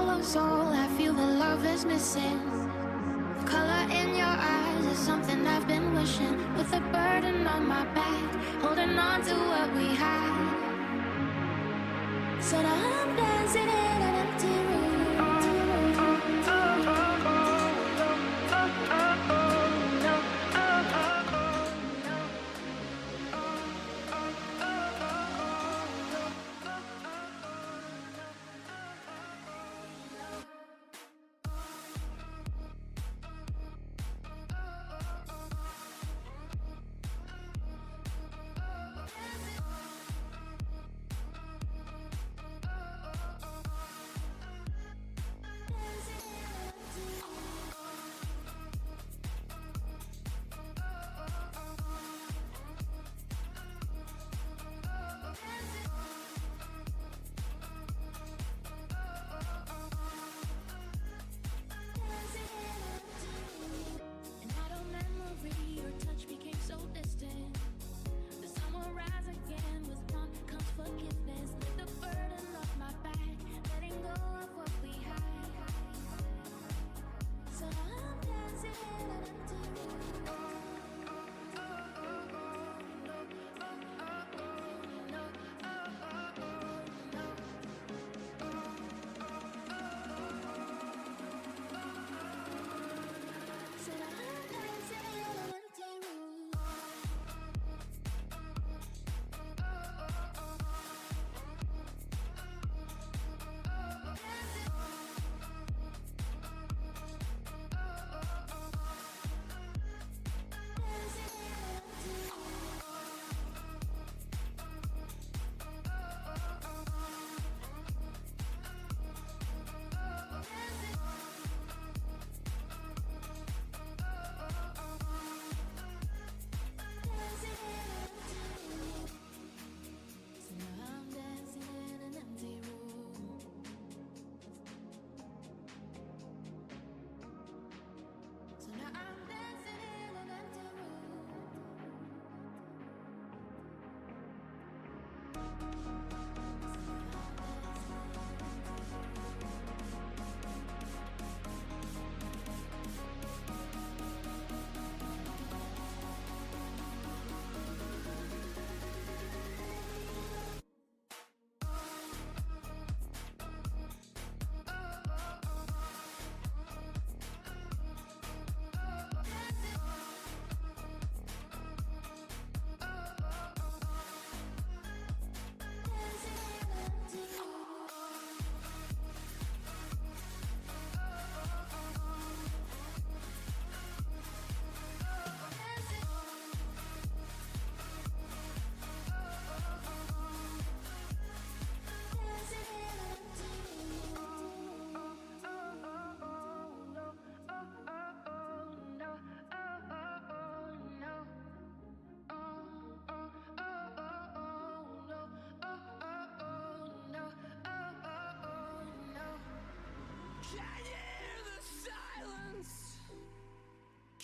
hollow soul, I feel the love is missing. The color in your eyes is something I've been wishing. With a burden on my back, holding on to what we had. So now I'm dancing in an empty room.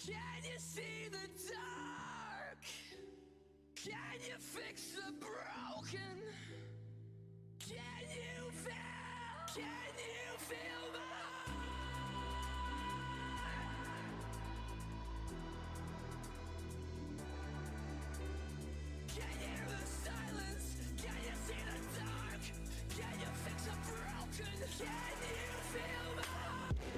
Can you see the dark? Can you fix the broken? Can you feel the Can you hear the silence? Can you see the dark? Can you fix the broken? Can you feel the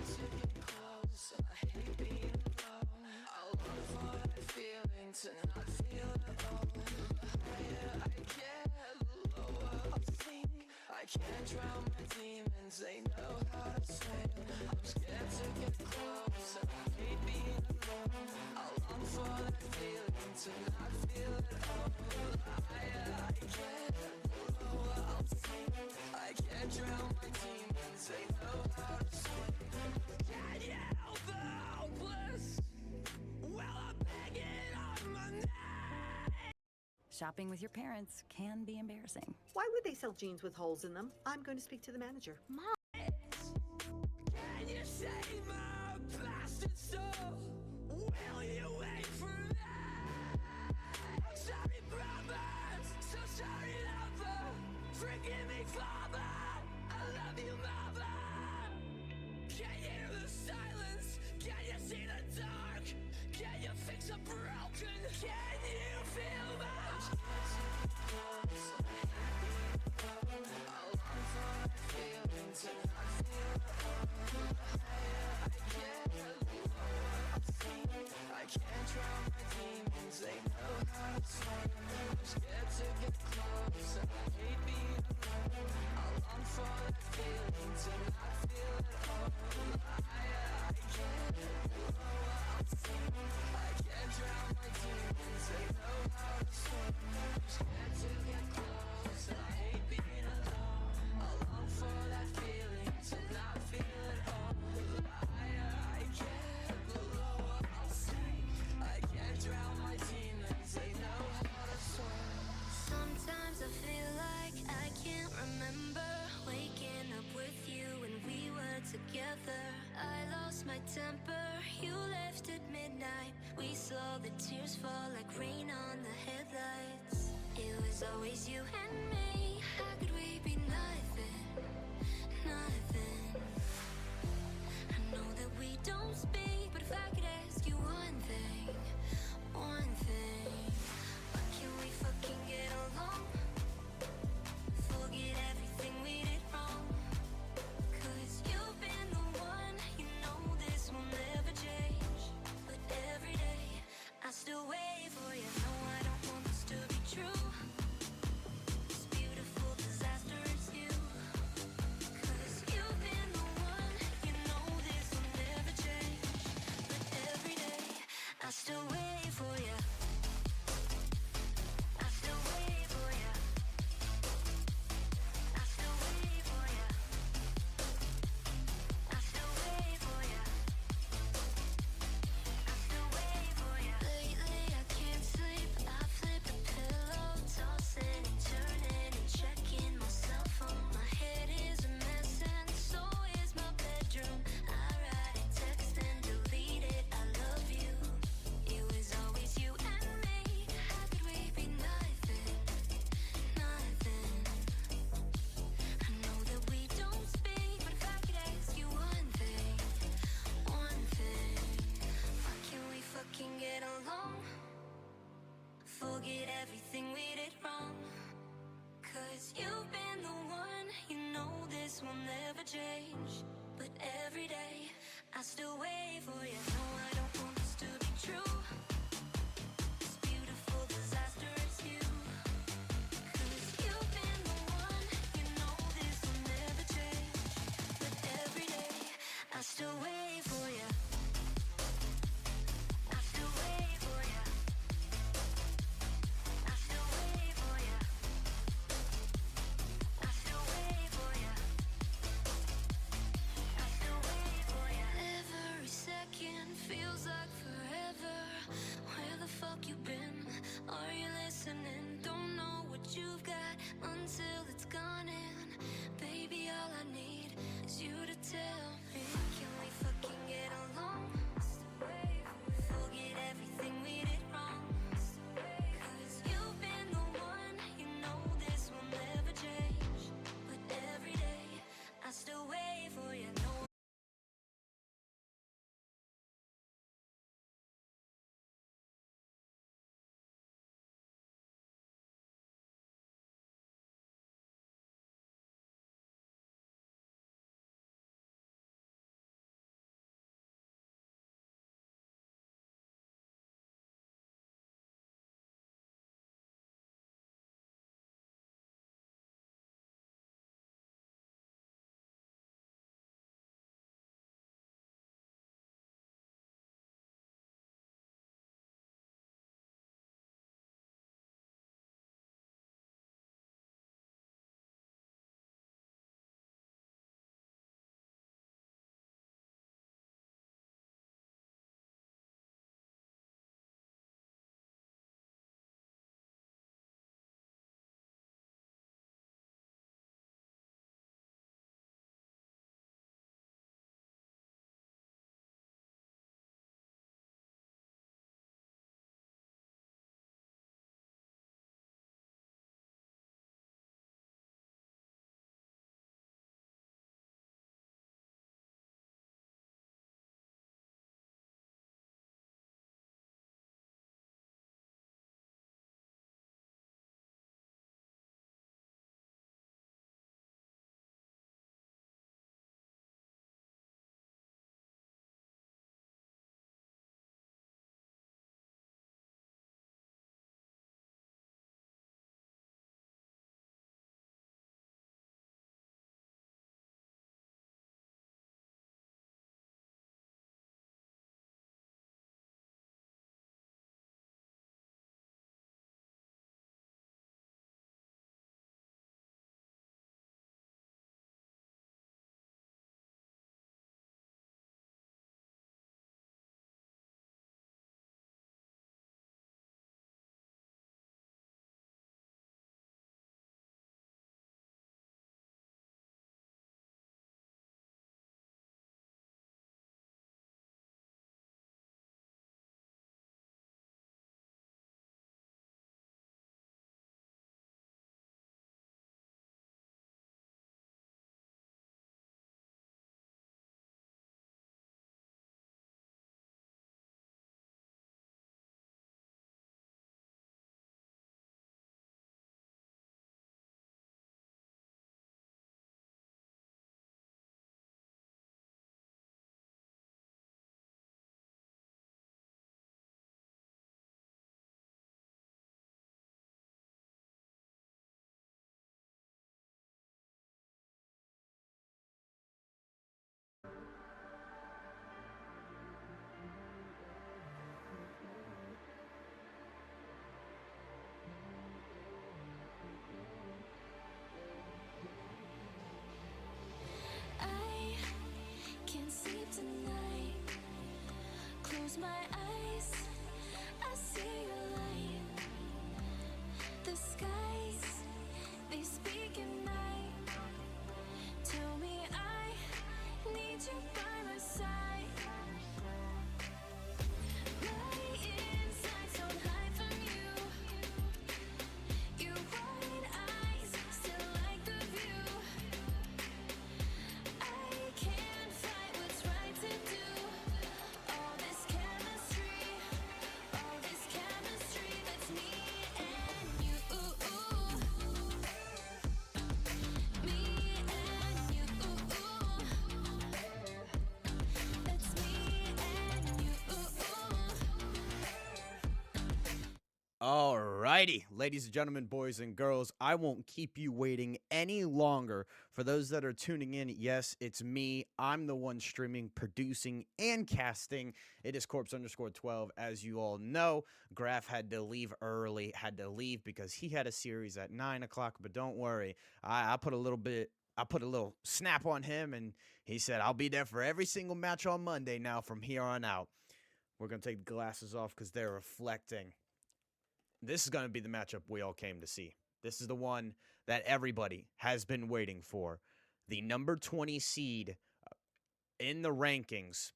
to get close, I hate being alone. I long for that feeling to not feel at all. The higher I get, the lower I'll sink. I can't drown my demons, they know how to swim. I'm scared to get close, and I hate being alone. I long for that feeling to not feel at all. The higher I get, the lower I'll sink. I can't drown my demons, they know how to swim. Can you help the hopeless? Well, I'm begging on my knees. Shopping with your parents can be embarrassing. Why would they sell jeans with holes in them? I'm going to speak to the manager. Mom. Can you save my bastard soul? Will you wait for that? I'm sorry, brother. So sorry, lover. Forgive me, father. I love you, mother. my temper. You left at midnight. We saw the tears fall like rain on the headlights. It was always you and me. How could we be nothing? Nothing. I know that we don't speak, but if I could ask you one thing, why can't we fucking get along? Forget everything we did wrong. 'Cause you've been the one, you know this will never change. But every day, I still wait for you. No, I don't want this to be true. This beautiful disaster is you. 'Cause you've been the one, you know this will never change. But every day, I still wait for you. I still wait for you. I still wait for you. I still wait for you. I still wait for you. Lately I can't sleep. I flip the pillow, tossing and turning and checking my cell phone. My head is a mess and so is my bedroom. I write a text and delete it. I love you. It was always you and me. How could we be nothing? Nothing. I know that we don't speak, but if I could ask you one thing, why can't we fucking get along? Forget everything we did wrong. 'Cause you've been the one, you know this will never change. But every day, I still wait for you. No, I don't want this to be true. This beautiful disaster is you. 'Cause you've been the one, you know this will never change. But every day, I still wait for you. I still wait for you. I still wait for you. I still wait for you. I still wait for you. Every second feels like forever. Where the fuck you been? Are you listening? Don't know what you've got until it's gone. And baby, all I need is you to tell me. Can we fuck Alrighty, ladies and gentlemen, boys and girls, I won't keep you waiting any longer. For those that are tuning in, yes, it's me. I'm the one streaming, producing, and casting. It is Corpse_12. As you all know, Graf had to leave early, because he had a series at 9 o'clock, but don't worry. I put a little snap on him, and he said, I'll be there for every single match on Monday now from here on out. We're going to take the glasses off because they're reflecting. This is going to be the matchup we all came to see. This is the one that everybody has been waiting for. The number 20 seed in the rankings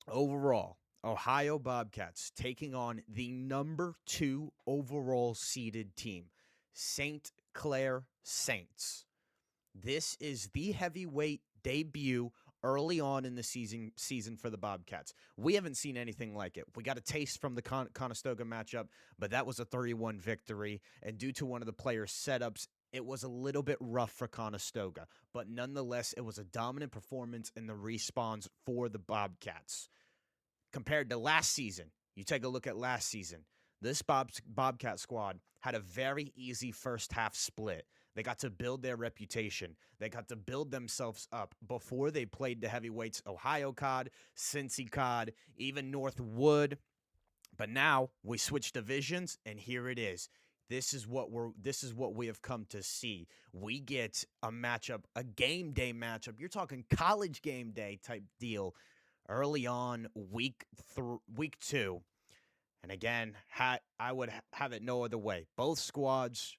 overall, Ohio Bobcats, taking on the number 2 overall seeded team, St. Clair Saints. This is the heavyweight debut early on in the season for the Bobcats. We haven't seen anything like it. We got a taste from the Conestoga matchup, but that was a 3-1 victory, and due to one of the players' setups, it was a little bit rough for Conestoga, but nonetheless, it was a dominant performance in the respawns for the Bobcats. Compared to last season, you take a look at last season, this Bobcat squad had a very easy first half split. They got to build their reputation. They got to build themselves up before they played the heavyweights Ohio COD, Cincy COD, even Northwood. But now we switch divisions, and here it is. This is what we have come to see. We get a matchup, a game day matchup. You're talking college game day type deal early on week 2. And again, I would have it no other way. Both squads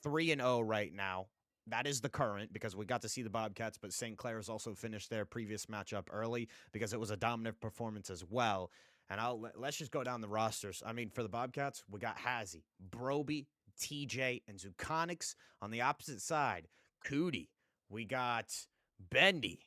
3-0 right now. That is the current, because we got to see the Bobcats, but St. Clair has also finished their previous matchup early because it was a dominant performance as well. And let's just go down the rosters. I mean, for the Bobcats, we got Hazy, Broby, TJ, and Zukonix. On the opposite side, Cootie. We got Bendy.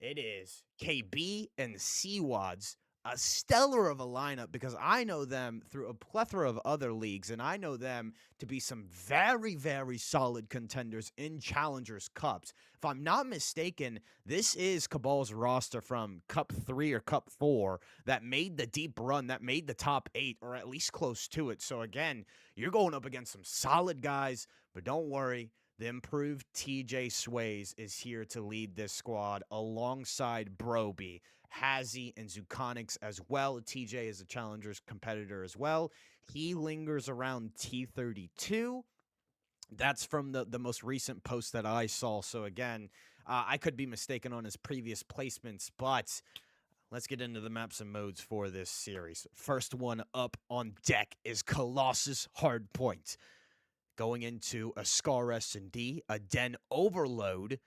It is KB and Seawads. A stellar of a lineup, because I know them through a plethora of other leagues, and I know them to be some very, very solid contenders in Challengers Cups. If I'm not mistaken, this is Cabal's roster from Cup 3 or Cup 4 that made the deep run, that made the top 8, or at least close to it. So again, you're going up against some solid guys, but don't worry. The improved TJ Sways is here to lead this squad alongside Broby, Hazy, and Zukonix as well. TJ is a Challengers competitor as well. He lingers around T32. That's from the most recent post that I saw. So again, I could be mistaken on his previous placements, but let's get into the maps and modes for this series. First one up on deck is Colossus Hardpoint. Going into a Scar S&D, a Den Overload,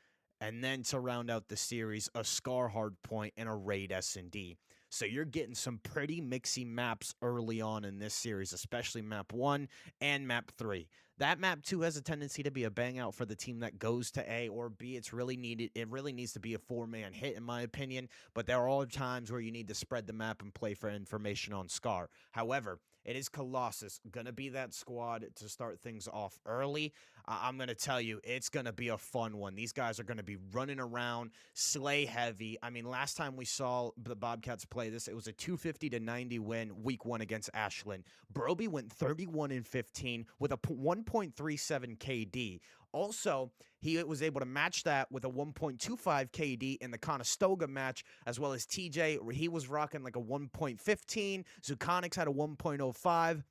and then to round out the series, a Scar Hardpoint and a Raid S&D. So you're getting some pretty mixy maps early on in this series, especially map 1 and map 3. That map 2 has a tendency to be a bang out for the team that goes to A or B. It really needs to be a 4-man hit, in my opinion, but there are times where you need to spread the map and play for information on Scar. However, it is Colossus going to be that squad to start things off early. I'm going to tell you, it's going to be a fun one. These guys are going to be running around, slay heavy. I mean, last time we saw the Bobcats play this, it was a 250-90 win week 1 against Ashland. Broby went 31-15 with a 1.37 KD. Also, he was able to match that with a 1.25 KD in the Conestoga match, as well as TJ. He was rocking like a 1.15. Zukonix had a 1.05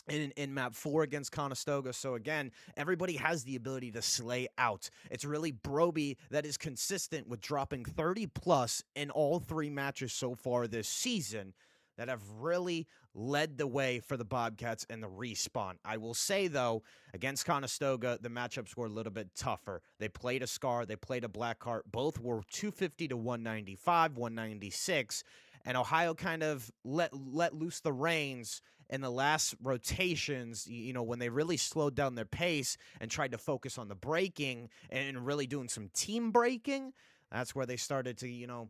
in map 4 against Conestoga. So again, everybody has the ability to slay out. It's really Broby that is consistent with dropping 30 plus in all 3 matches so far this season that have really led the way for the Bobcats and the respawn. I will say, though, against Conestoga, the matchups were a little bit tougher. They played a Scar, they played a Blackheart. Both were 250 to 195, 196, and Ohio kind of let loose the reins in the last rotations, when they really slowed down their pace and tried to focus on the breaking and really doing some team breaking. That's where they started to,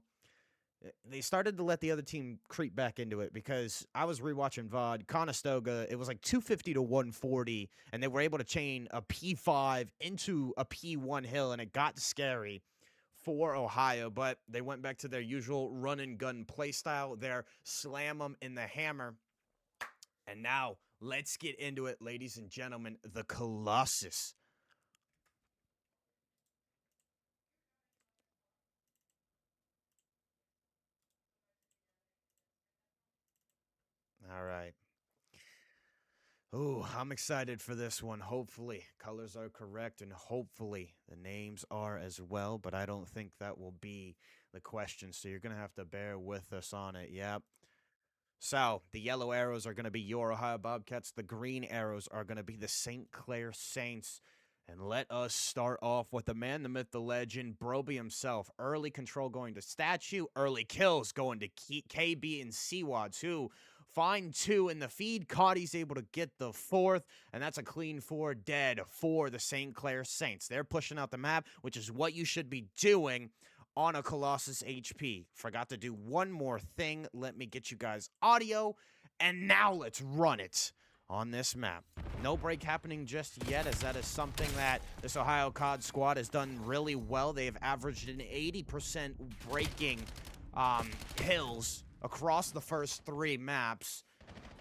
they started to let the other team creep back into it, because I was rewatching VOD. Conestoga, it was like 250 to 140, and they were able to chain a P5 into a P1 hill, and it got scary for Ohio, but they went back to their usual run and gun play style there, slam them in the hammer. And now let's get into it, ladies and gentlemen. The Colossus. All right. Oh, I'm excited for this one. Hopefully, colors are correct, and hopefully the names are as well, but I don't think that will be the question, so you're going to have to bear with us on it. Yep. So, the yellow arrows are going to be your Ohio Bobcats. The green arrows are going to be the St. Clair Saints. And let us start off with the man, the myth, the legend, Broby himself. Early control going to Statue. Early kills going to KB and Seawad, who find 2 in the feed. Cotty's able to get the 4th, and that's a clean 4 dead for the St. Clair Saints. They're pushing out the map, which is what you should be doing on a Colossus HP. Forgot to do one more thing. Let me get you guys audio, and now let's run it on this map. No break happening just yet, as that is something that this Ohio COD squad has done really well. They have averaged an 80% breaking kills across the first 3 maps,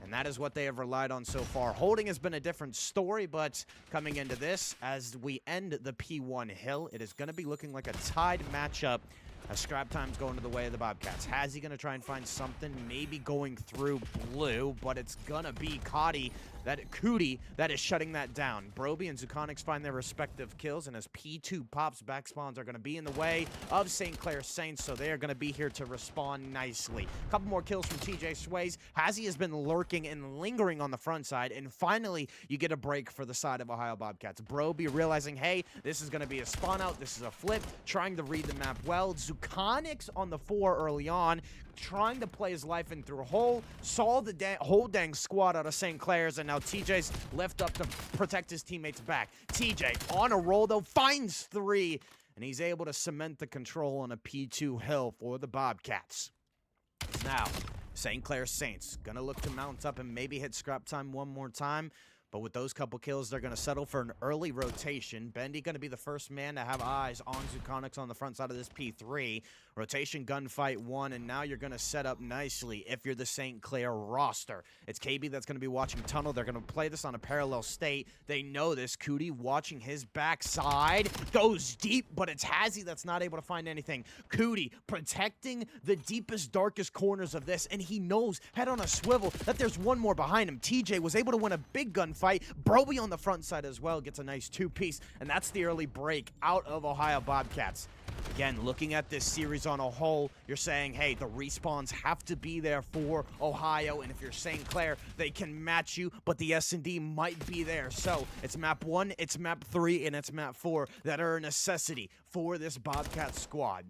and that is what they have relied on so far. Holding has been a different story, but coming into this, as we end the P1 hill, it is going to be looking like a tied matchup as scrap time's going to the way of the Bobcats. Has he going to try and find something? Maybe going through blue, but it's going to be Cootie that is shutting that down. Broby and Zukonix find their respective kills, and as P2 pops, back spawns are going to be in the way of St. Clair Saints, so they are going to be here to respond nicely. A couple more kills from TJ Sways. Hazzy has been lurking and lingering on the front side, and finally, you get a break for the side of Ohio Bobcats. Broby realizing, hey, this is going to be a spawn out, this is a flip, trying to read the map well. Zukonix on the 4 early on, trying to play his life in through a hole, saw the whole dang squad out of St. Clair's, and now TJ's left up to protect his teammates back. TJ on a roll, though, finds 3, and he's able to cement the control on a P2 hill for the Bobcats. Now, St. Clair Saints gonna look to mount up and maybe hit scrap time one more time. But with those couple kills, they're going to settle for an early rotation. Bendy going to be the first man to have eyes on Zukonix on the front side of this P3. Rotation gunfight 1, and now you're going to set up nicely if you're the St. Clair roster. It's KB that's going to be watching tunnel. They're going to play this on a parallel state. They know this. Cootie watching his backside. Goes deep, but it's Hazzy that's not able to find anything. Cootie protecting the deepest, darkest corners of this, and he knows, head on a swivel, that there's one more behind him. TJ was able to win a big gunfight. Broby on the front side as well gets a nice 2-piece, and that's the early break out of Ohio Bobcats. Again, looking at this series on a whole, you're saying, hey, the respawns have to be there for Ohio, and if you're St. Clair, they can match you, but the S&D might be there. So it's map 1, it's map 3, and it's map 4 that are a necessity for this Bobcat squad.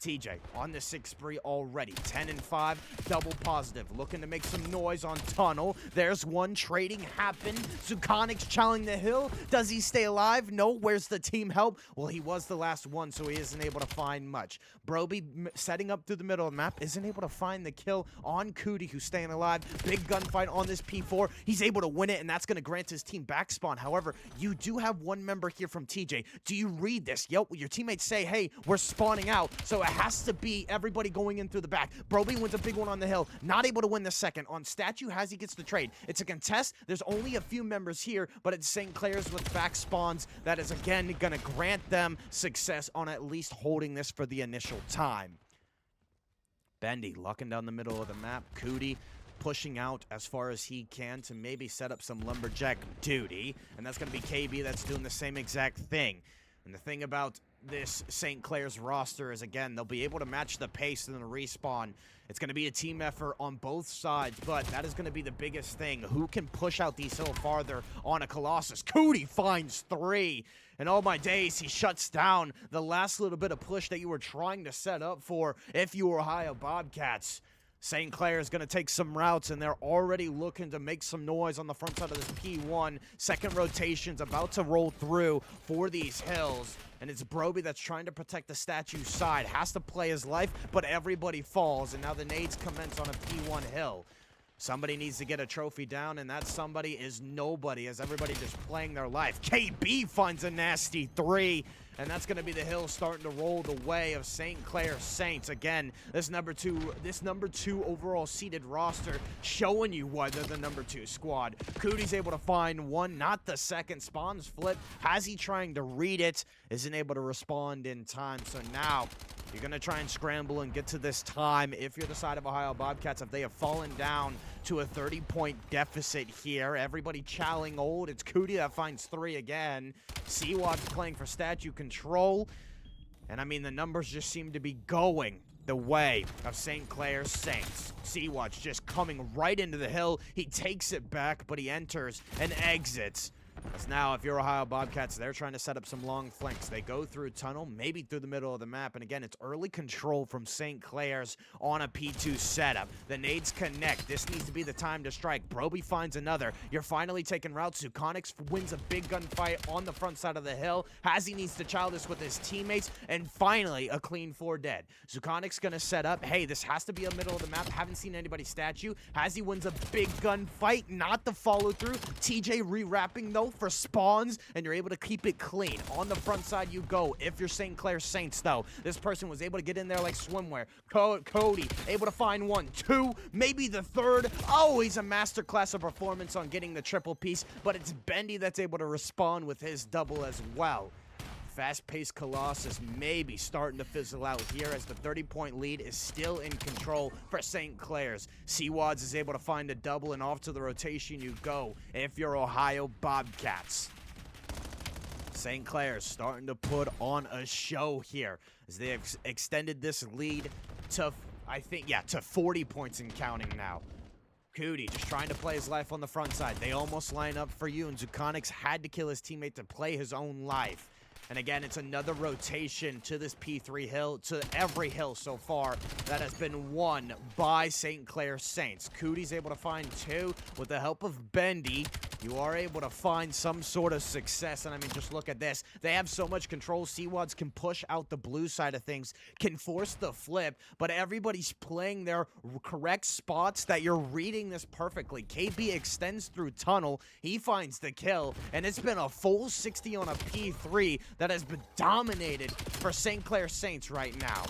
TJ on the 6 spree already. 10 and 5, double positive. Looking to make some noise on tunnel. There's one. Trading happened. Zukonix challenging the hill. Does he stay alive? No. Where's the team help? Well, he was the last one, so he isn't able to find much. Broby setting up through the middle of the map. Isn't able to find the kill on Cootie, who's staying alive. Big gunfight on this P4. He's able to win it, and that's going to grant his team back spawn. However, you do have one member here from TJ. Do you read this? Yep, your teammates say, hey, we're spawning out, so it has to be everybody going in through the back. Broby wins a big one on the hill. Not able to win the second. On Statue, Hazzy gets the trade. It's a contest. There's only a few members here, but it's St. Clair's with back spawns. That is, again, going to grant them success on at least holding this for the initial time. Bendy locking down the middle of the map. Cootie pushing out as far as he can to maybe set up some lumberjack duty. And that's going to be KB that's doing the same exact thing. And the thing about this St. Clair's roster is, again, they'll be able to match the pace and the respawn. It's going to be a team effort on both sides, but that is going to be the biggest thing. Who can push out these hill farther on a Colossus? Cootie finds 3. And oh my days, he shuts down the last little bit of push that you were trying to set up for if you were Ohio Bobcats. St. Clair is going to take some routes, and they're already looking to make some noise on the front side of this P1. Second rotation's about to roll through for these hills, and it's Broby that's trying to protect the Statue side. Has to play his life, but everybody falls, and now the nades commence on a P1 hill. Somebody needs to get a trophy down, and that somebody is nobody, as everybody just playing their life. KB finds a nasty 3. and that's going to be the hill starting to roll the way of St. Clair Saints. Again, this number two overall seeded roster showing you why they're the number 2 squad. Cootie's able to find one, not the second. Spawns flip. Has he trying to read it? Isn't able to respond in time. So now you're going to try and scramble and get to this time. If you're the side of Ohio Bobcats, if they have fallen down to a 30-point deficit here, everybody chowing old. It's Cootie that finds 3 again. Seawad's playing for statue control. And I mean, the numbers just seem to be going the way of St. Clair Saints. Seawad's just coming right into the hill. He takes it back, but he enters and exits. As now, if you're Ohio Bobcats, they're trying to set up some long flanks. They go through tunnel, maybe through the middle of the map. And again, it's early control from St. Clair's on a P2 setup. The nades connect. This needs to be the time to strike. Broby finds another. You're finally taking routes. Zukonix wins a big gunfight on the front side of the hill. Hazzy needs to chow this with his teammates. And finally, a clean 4 dead. Zukonix going to set up. Hey, this has to be a middle of the map. Haven't seen anybody statue. Hazzy wins a big gunfight. Not the follow through. TJ rewrapping though for spawns, and you're able to keep it clean. On the front side you go. If you're St. Clair Saints though, this person was able to get in there like swimwear. Cody able to find 1, 2, maybe the 3rd. Oh, he's a masterclass of performance on getting the triple piece, but it's Bendy that's able to respond with his double as well. Fast-paced Colossus maybe starting to fizzle out here as the 30-point lead is still in control for St. Clair's. Seawads is able to find a double, and off to the rotation you go if you're Ohio Bobcats. St. Clair's starting to put on a show here as they have extended this lead to, to 40 points and counting now. Cootie just trying to play his life on the front side. They almost line up for you, and Zukonix had to kill his teammate to play his own life. And again, it's another rotation to this P3 hill, to every hill so far that has been won by St. Clair Saints. Cootie's able to find 2 with the help of Bendy. You are able to find some sort of success, and I mean, just look at this. They have so much control. Seawads can push out the blue side of things, can force the flip, but everybody's playing their correct spots that you're reading this perfectly. KB extends through tunnel. He finds the kill, and it's been a full 60 on a P3 that has been dominated for St. Clair Saints right now.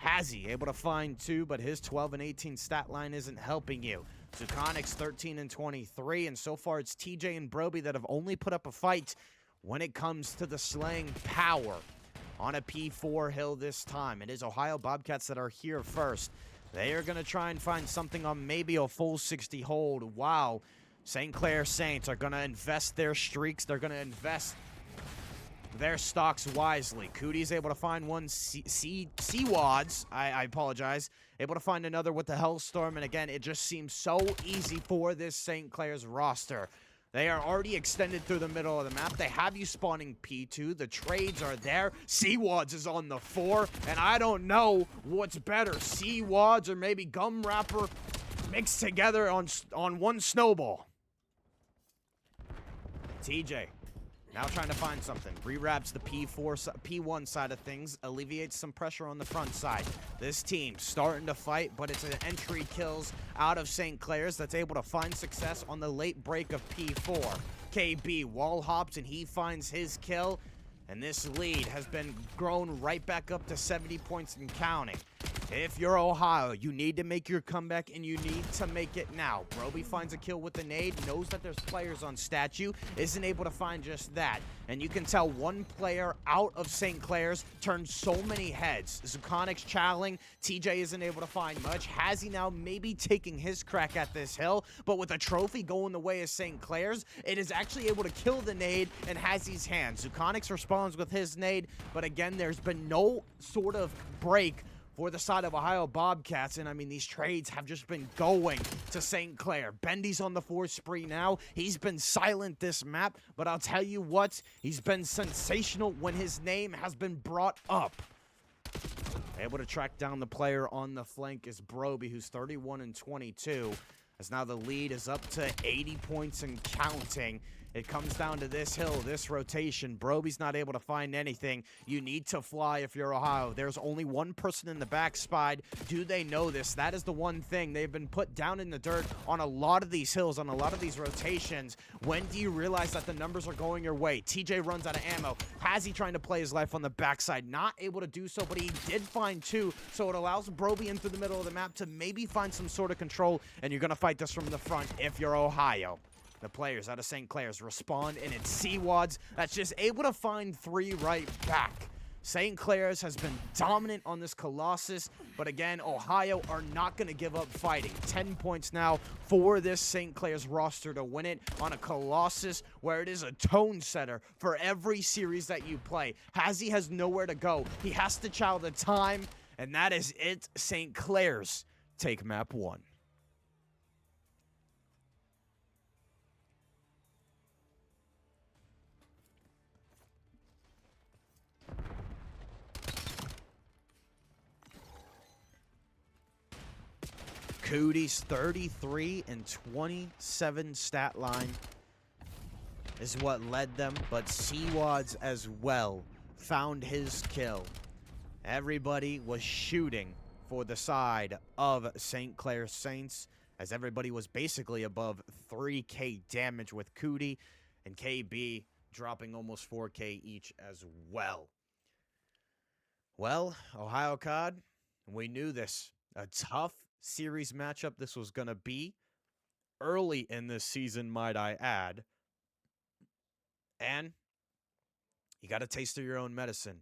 Hazzy able to find 2, but his 12 and 18 stat line isn't helping you. Zukonix 13 and 23, and so far it's TJ and Broby that have only put up a fight when it comes to the slaying power on a P4 hill this time. It is Ohio Bobcats that are here first. They are going to try and find something on maybe a full 60 hold. Wow. St. Clair Saints are going to invest their streaks. They're going to invest their stocks wisely. Cootie's able to find 1. Seawads, I apologize, able to find another with the Hellstorm. And again, it just seems so easy for this St. Clair's roster. They are already extended through the middle of the map. They have you spawning P2. The trades are there. Seawads is on the 4. And I don't know what's better, Seawads or maybe Gum Wrapper mixed together on one snowball. TJ now trying to find something. Rewraps the P1 side of things, alleviates some pressure on the front side. This team starting to fight, but it's an entry kills out of St. Clair's that's able to find success on the late break of P4. KB wall hops and he finds his kill, and this lead has been grown right back up to 70 points and counting. If you're Ohio, you need to make your comeback, and you need to make it now. Broby finds a kill with the nade, knows that there's players on statue, isn't able to find just that. And you can tell one player out of St. Clair's turned so many heads. Zukonix chowing, TJ isn't able to find much. Hazzy now maybe taking his crack at this hill, but with a trophy going the way of St. Clair's, it is actually able to kill the nade in Hazzy's hands. Zukonix responds with his nade, but again, there's been no sort of break for the side of Ohio Bobcats, and I mean, these trades have just been going to St. Clair. Bendy's on the 4 spree now. He's been silent this map, but I'll tell you what, he's been sensational when his name has been brought up. Able to track down the player on the flank is Broby, who's 31 and 22. As now the lead is up to 80 points and counting. It comes down to this hill, this rotation. Broby's not able to find anything. You need to fly if you're Ohio. There's only one person in the backside. Do they know this? That is the one thing. They've been put down in the dirt on a lot of these hills, on a lot of these rotations. When do you realize that the numbers are going your way? TJ runs out of ammo. Hazzy trying to play his life on the backside. Not able to do so, but he did find two. So it allows Broby into the middle of the map to maybe find some sort of control. And you're going to fight this from the front if you're Ohio. The players out of St. Clair's respond, and it's Seawads that's just able to find three right back. St. Clair's has been dominant on this Colossus, but again, Ohio are not going to give up fighting. 10 points now for this St. Clair's roster to win it on a Colossus where it is a tone setter for every series that you play. Hazzy has nowhere to go. He has to chow the time, and that is it. St. Clair's take map 1. Cootie's 33 and 27 stat line is what led them, but Seawads as well found his kill. Everybody was shooting for the side of St. Clair Saints, as everybody was basically above 3k damage, with Cootie and KB dropping almost 4k each as well. Well, Ohio COD, we knew this. A tough series matchup this was going to be early in this season, might I add. And you got a taste of your own medicine.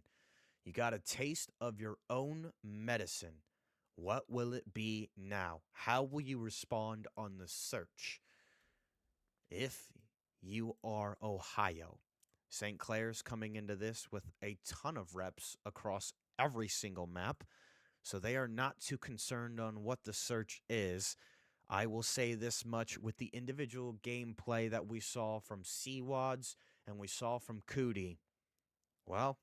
You got a taste of your own medicine. What will it be now? How will you respond on the search? If you are Ohio, St. Clair's coming into this with a ton of reps across every single map. So they are not too concerned on what the search is. I will say this much: with the individual gameplay that we saw from Seawads and we saw from Cootie, well,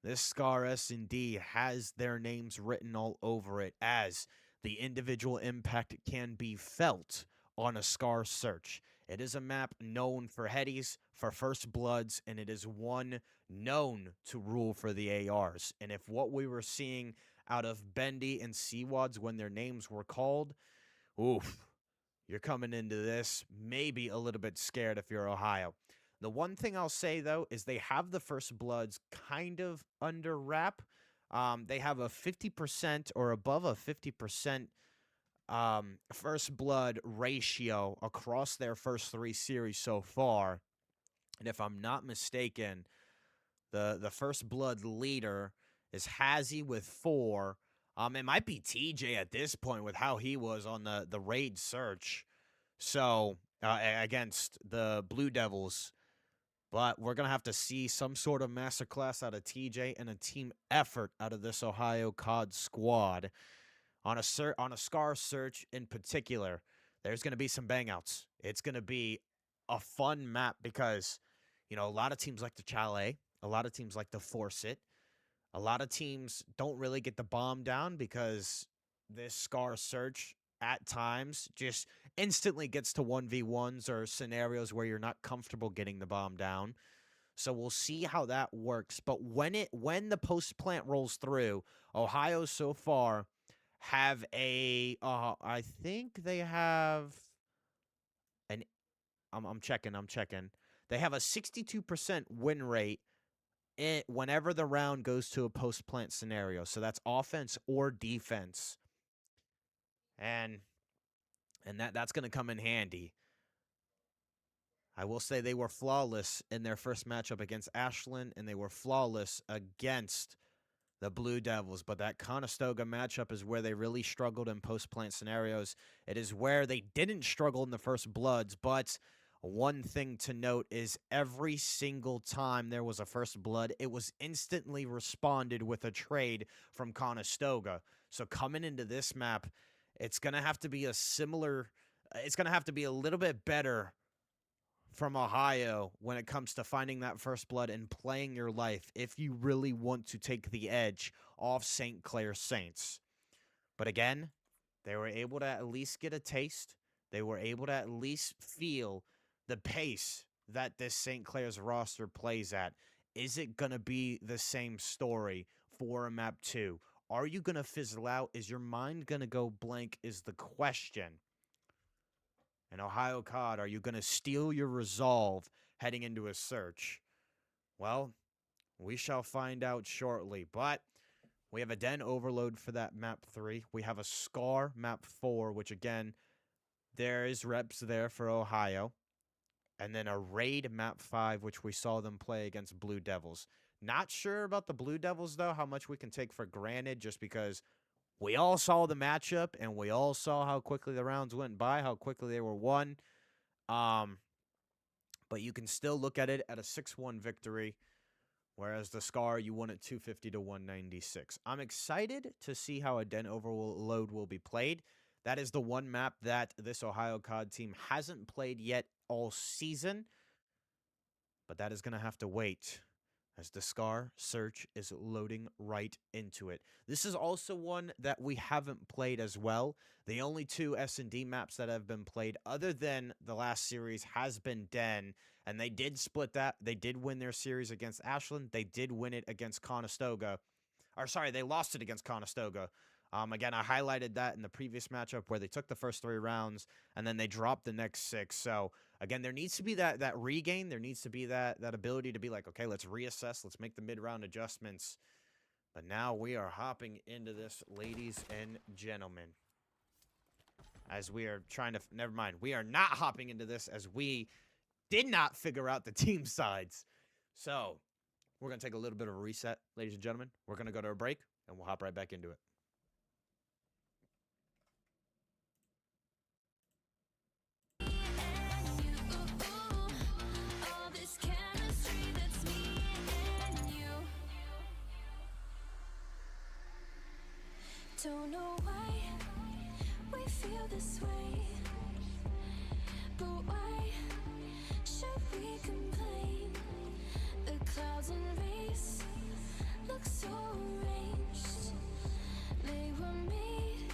this Scar S&D has their names written all over it, as the individual impact can be felt on a Scar search. It is a map known for headies, for first bloods, and it is one known to rule for the ARs. And if what we were seeing out of Bendy and Seawads when their names were called, oof, you're coming into this maybe a little bit scared if you're Ohio. The one thing I'll say, though, is they have the first bloods kind of under wrap. They have a 50% or above a 50% first blood ratio across their first 3 series so far. And if I'm not mistaken, the first blood leader is Hazzy with 4. It might be TJ at this point with how he was on the raid search. So, against the Blue Devils. But we're going to have to see some sort of masterclass out of TJ and a team effort out of this Ohio COD squad. On a Scar search in particular, there's going to be some bangouts. It's going to be a fun map because, you know, a lot of teams like to chalet. A lot of teams like to force it. A lot of teams don't really get the bomb down because this Scar search at times just instantly gets to 1v1s or scenarios where you're not comfortable getting the bomb down. So we'll see how that works. But when the post plant rolls through, Ohio so far have a I think they have an I'm checking. They have a 62% win rate whenever the round goes to a post plant scenario. So that's offense or defense. And that's going to come in handy. I will say they were flawless in their first matchup against Ashland, and they were flawless against the Blue Devils. But that Conestoga matchup is where they really struggled in post-plant scenarios. It is where they didn't struggle in the first bloods, but one thing to note is every single time there was a first blood, it was instantly responded with a trade from Conestoga. So coming into this map, it's going to have to be it's going to have to be a little bit better from Ohio when it comes to finding that first blood and playing your life if you really want to take the edge off St. Clair Saints. But again, they were able to at least get a taste. They were able to at least feel the pace that this St. Clair's roster plays at, is it going to be the same story for a map 2? Are you going to fizzle out? Is your mind going to go blank is the question. And Ohio COD, are you going to steal your resolve heading into a search? Well, we shall find out shortly. But we have a Den Overload for that map 3. We have a Scar map 4, which again, there is reps there for Ohio. And then a Raid map 5, which we saw them play against Blue Devils. Not sure about the Blue Devils, though, how much we can take for granted, just because we all saw the matchup and we all saw how quickly the rounds went by, how quickly they were won. But you can still look at it at a 6-1 victory, whereas the Scar, you won at 250 to 196. I'm excited to see how a Den Overload will be played. That is the one map that this Ohio COD team hasn't played yet all season, but that is going to have to wait as the Scar search is loading right into it. This is also one that we haven't played as well. The only two S&D maps that have been played other than the last series has been Den, and they did split that. They did win their series against Ashland. They did win it against Conestoga. Or sorry, they lost it against Conestoga. Again, I highlighted that in the previous matchup where they took the first 3 rounds and then they dropped the next 6. So, again, there needs to be that regain. There needs to be that ability to be like, okay, let's reassess. Let's make the mid-round adjustments. But now we are hopping into this, ladies and gentlemen. As we are trying to... Never mind. We are not hopping into this as we did not figure out the team sides. So, we're going to take a little bit of a reset, ladies and gentlemen. We're going to go to a break, and we'll hop right back into it. All this chemistry that's me and you. Don't know why we feel this way, but why should we complain? The clouds and rays look so arranged. They were made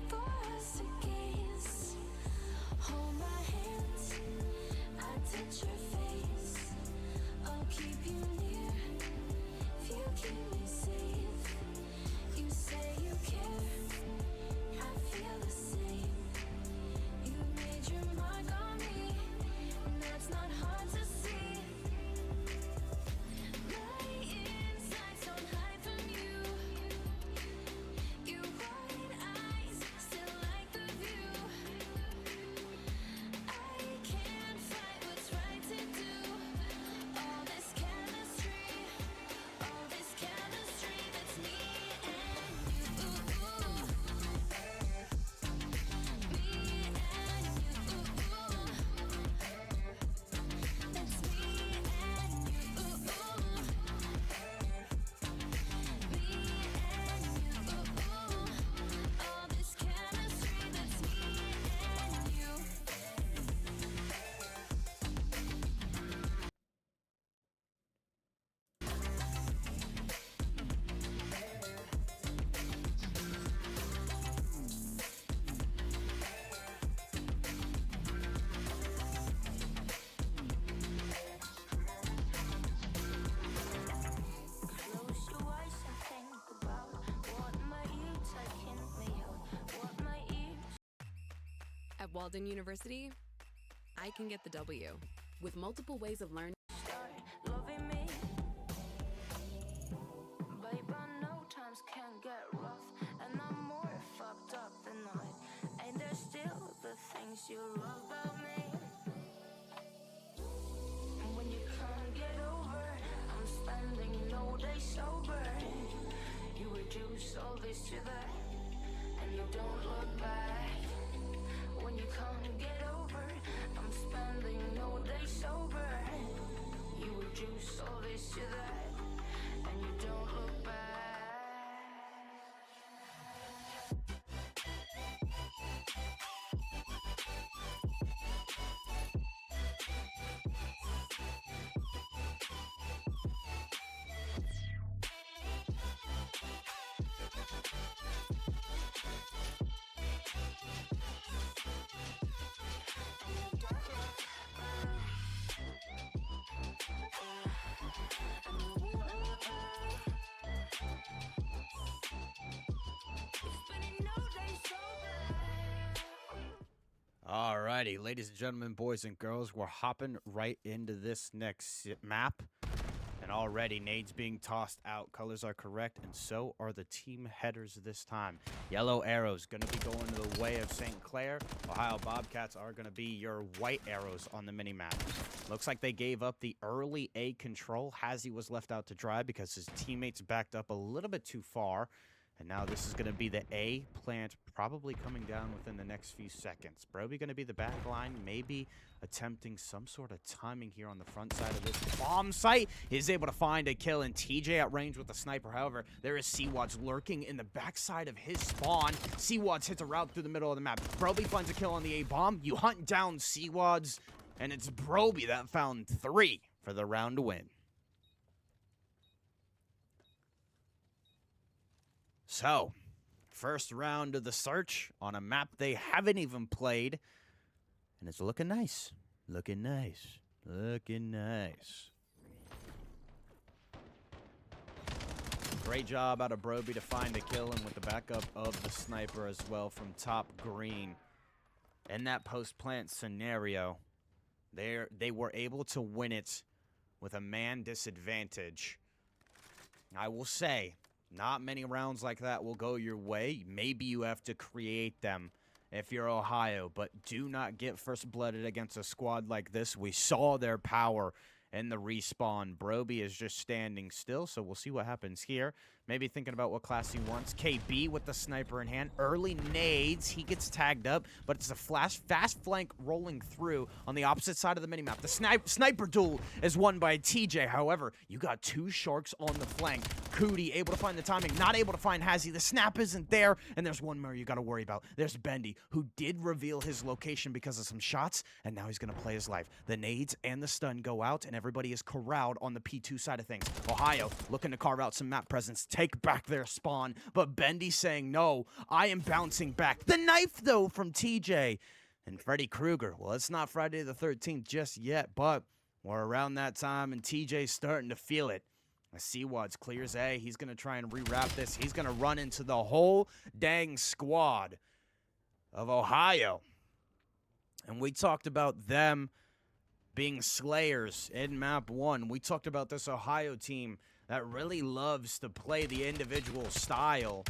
for us to gaze. Hold my hands, I touch your face. I'll keep you near if you keep me safe. You say you care, I feel the same. You made your mark on me, and that's not hard to see. My insides don't hide from you. Your wide eyes still like the view. I can't fight what's right to do. All this chemistry that's me and you. Me and you. That's me and you. Me and you. All this chemistry that's me and you. Close your eyes and think about what my ears are can't me out. What my ears. At Walden University, I can get the W. With multiple ways of learning, Start loving me. Babe, I know times can get rough, and I'm more fucked up than not. Ain't there still the things you love about me? And when you can't get over, I'm spending no day sober. You reduce all this to that, and you don't look back. When you can't get over, I'm spending no day sober. You reduce all this to that, and you don't look back. Alrighty, ladies and gentlemen, boys and girls, we're hopping right into this next map. And already, nades being tossed out. Colors are correct, and so are the team headers this time. Yellow arrows going to be going the way of St. Clair. Ohio Bobcats are going to be your white arrows on the mini-map. Looks like they gave up the early A control. Hazy was left out to dry because his teammates backed up a little bit too far. And now this is going to be the A plant probably coming down within the next few seconds. Broby going to be the back line, maybe attempting some sort of timing here on the front side of this bomb site. He's able to find a kill, and TJ at range with the sniper. However, there is Seawads lurking in the backside of his spawn. Seawads hits a route through the middle of the map. Broby finds a kill on the A bomb. You hunt down Seawads, and it's Broby that found 3 for the round win. So, first round of the search on a map they haven't even played. And it's looking nice. Looking nice. Looking nice. Great job out of Broby to find a kill, and with the backup of the sniper as well from top green. In that post-plant scenario, they were able to win it with a man disadvantage. I will say, not many rounds like that will go your way. Maybe you have to create them if you're Ohio, but do not get first-blooded against a squad like this. We saw their power in the respawn. Broby is just standing still, so we'll see what happens here. Maybe thinking about what class he wants. KB with the sniper in hand. Early nades. He gets tagged up, but it's a fast flank rolling through on the opposite side of the minimap. The sniper duel is won by TJ. However, you got 2 sharks on the flank. Cootie able to find the timing, not able to find Hazy. The snap isn't there, and there's one more you got to worry about. There's Bendy, who did reveal his location because of some shots, and now he's going to play his life. The nades and the stun go out, and everybody is corralled on the P2 side of things. Ohio looking to carve out some map presence, take back their spawn, but Bendy saying, no, I am bouncing back. The knife, though, from TJ. And Freddy Krueger, well, it's not Friday the 13th just yet, but we're around that time, and TJ's starting to feel it. Seawads clears A. He's going to try and rewrap this. He's going to run into the whole dang squad of Ohio. And we talked about them being slayers in map 1. We talked about this Ohio team that really loves to play the individual style.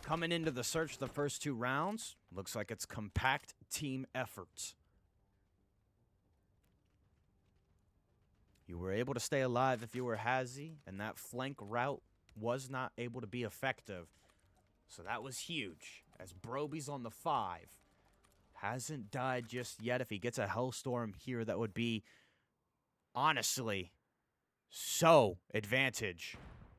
Coming into the search the first 2 rounds, looks like it's compact team efforts. You were able to stay alive if you were Hazy, and that flank route was not able to be effective. So that was huge, as Broby's on the 5. Hasn't died just yet. If he gets a Hellstorm here, that would be, honestly, so advantage,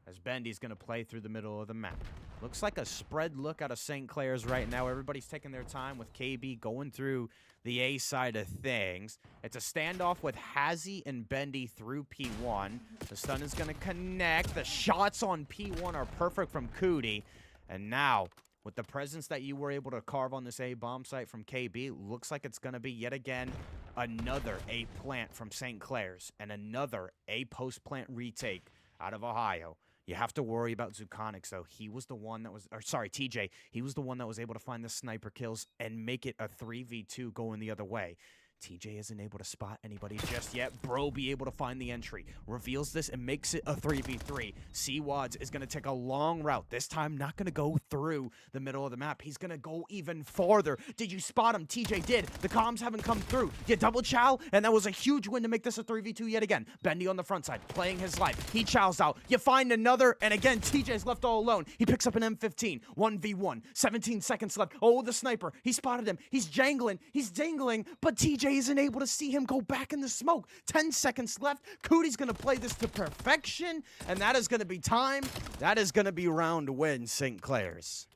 as Bendy's going to play through the middle of the map. Looks like a spread look out of St. Clair's right now. Everybody's taking their time with KB going through the A side of things. It's a standoff with Hazy and Bendy through P1. The stun is going to connect. The shots on P1 are perfect from Cootie. And now, with the presence that you were able to carve on this A bomb site from KB, looks like it's going to be yet again another A plant from St. Clair's and another A post plant retake out of Ohio. You have to worry about Zukonix, though. He was the one that was, or sorry, TJ. He was the one that was able to find the sniper kills and make it a 3v2 going the other way. TJ isn't able to spot anybody just yet. Broby able to find the entry. Reveals this and makes it a 3v3. Seawads is going to take a long route. This time, not going to go through the middle of the map. He's going to go even farther. Did you spot him? TJ did. The comms haven't come through. You double chow, and that was a huge win to make this a 3v2 yet again. Bendy on the front side, playing his life. He chows out. You find another, and again, TJ's left all alone. He picks up an M15. 1v1. 17 seconds left. Oh, the sniper. He spotted him. He's jangling. He's dangling, but TJ isn't able to see him go back in the smoke. 10 seconds left. Cootie's going to play this to perfection, and that is going to be time. That is going to be round win, St. Clair's.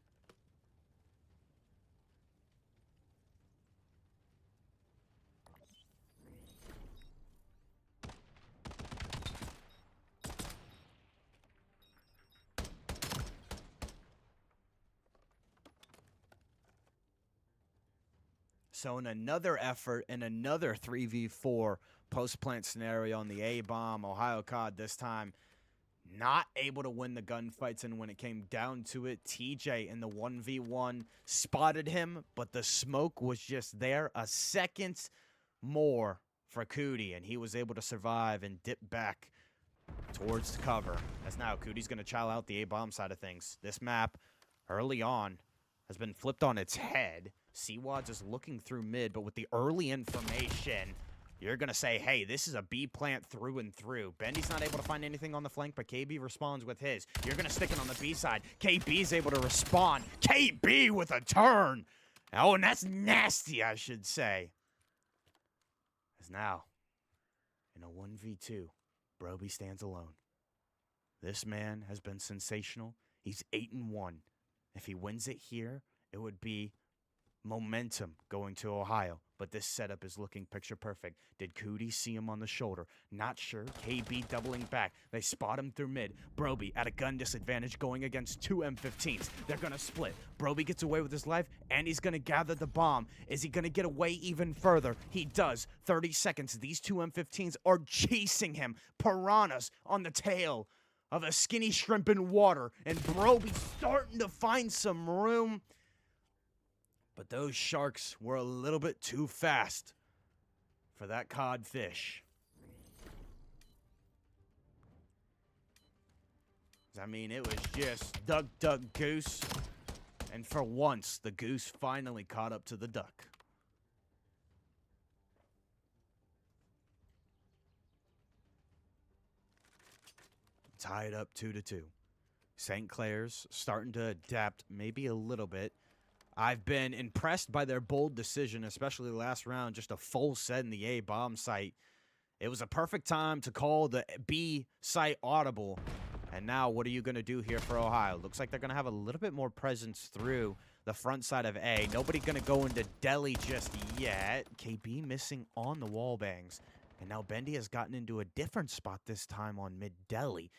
So in another effort, in another 3v4 post-plant scenario on the A-bomb, Ohio COD this time not able to win the gunfights, and when it came down to it, TJ in the 1v1 spotted him, but the smoke was just there. A second more for Cootie, and he was able to survive and dip back towards the cover. As now Cootie's going to chow out the A-bomb side of things. This map, early on, has been flipped on its head. Seawads is looking through mid, but with the early information, you're going to say, hey, this is a B plant through and through. Bendy's not able to find anything on the flank, but KB responds with his. You're going to stick it on the B side. KB's able to respond. KB with a turn. Oh, and that's nasty, I should say. As now, in a 1v2, Broby stands alone. This man has been sensational. He's 8-1. If he wins it here, it would be momentum going to Ohio. But this setup is looking picture perfect. Did Cootie see him on the shoulder? Not sure. KB doubling back. They spot him through mid. Broby at a gun disadvantage going against two M15s. They're going to split. Broby gets away with his life, and he's going to gather the bomb. Is he going to get away even further? He does. 30 seconds. These two M15s are chasing him. Piranhas on the tail of a skinny shrimp in water, and Broby starting to find some room. But those sharks were a little bit too fast for that codfish. I mean, it was just duck, duck, goose. And for once, the goose finally caught up to the duck. Tied up 2-2. St. Clair's starting to adapt maybe a little bit. I've been impressed by their bold decision, especially last round, just a full set in the A bomb site. It was a perfect time to call the B site audible. And now what are you going to do here for Ohio? Looks like they're going to have a little bit more presence through the front side of A. Nobody going to go into Delhi just yet. KB missing on the wall bangs. And now Bendy has gotten into a different spot this time on mid-Delhi.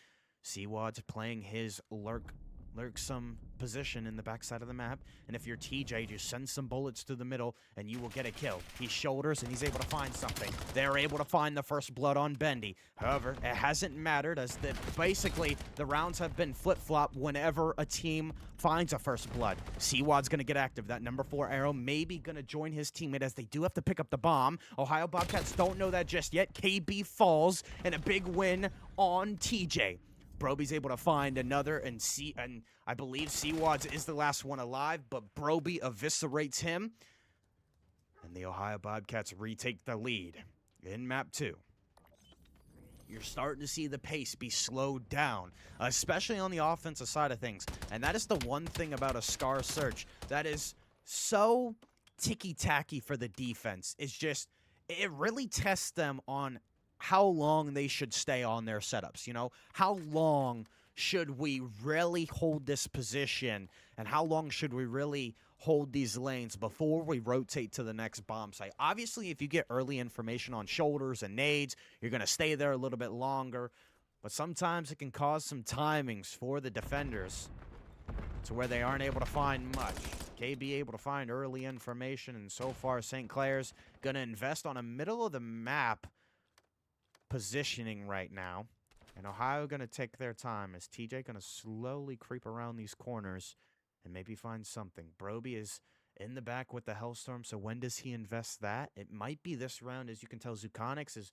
Seawad's playing his lurksome position in the backside of the map, and if you're TJ, just send some bullets to the middle and you will get a kill. He shoulders and he's able to find something. They're able to find the first blood on Bendy. However, it hasn't mattered, as basically the rounds have been flip-flop whenever a team finds a first blood. Seawad's gonna get active. That number 4 arrow maybe gonna join his teammate, as they do have to pick up the bomb. Ohio Bobcats don't know that just yet. KB falls, and a big win on TJ. Broby's able to find another, and I believe Seawads is the last one alive, but Broby eviscerates him, and the Ohio Bobcats retake the lead in map 2. You're starting to see the pace be slowed down, especially on the offensive side of things, and that is the one thing about a Scar Search that is so ticky-tacky for the defense. It's just, it really tests them on how long they should stay on their setups, you know? How long should we really hold this position, and how long should we really hold these lanes before we rotate to the next bomb site? Obviously, if you get early information on shoulders and nades, you're going to stay there a little bit longer, but sometimes it can cause some timings for the defenders to where they aren't able to find much. KB able to find early information, and so far St. Clair's going to invest on a middle of the map positioning right now, and Ohio going to take their time, as TJ going to slowly creep around these corners and maybe find something. Broby is in the back with the Hellstorm, so when does he invest that? It might be this round. As you can tell, Zukonix is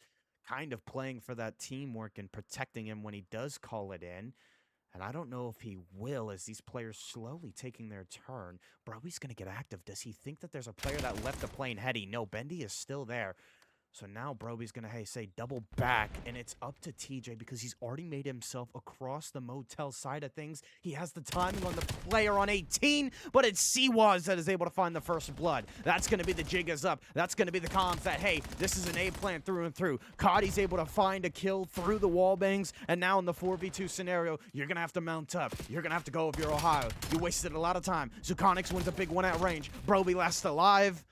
kind of playing for that teamwork and protecting him when he does call it in, and I don't know if he will, as these players slowly taking their turn. Broby's going to get active. Does he think that there's a player that left the plane heady? No, Bendy is still there. So now Broby's going to, say double back, and it's up to TJ because he's already made himself across the motel side of things. He has the timing on the player on 18, but it's Seawads that is able to find the first blood. That's going to be the jig is up. That's going to be the comms that, hey, this is an A plant through and through. Coddy's able to find a kill through the wall bangs, and now in the 4v2 scenario, you're going to have to mount up. You're going to have to go if you're Ohio. You wasted a lot of time. Zukonix wins a big one at range. Broby last alive,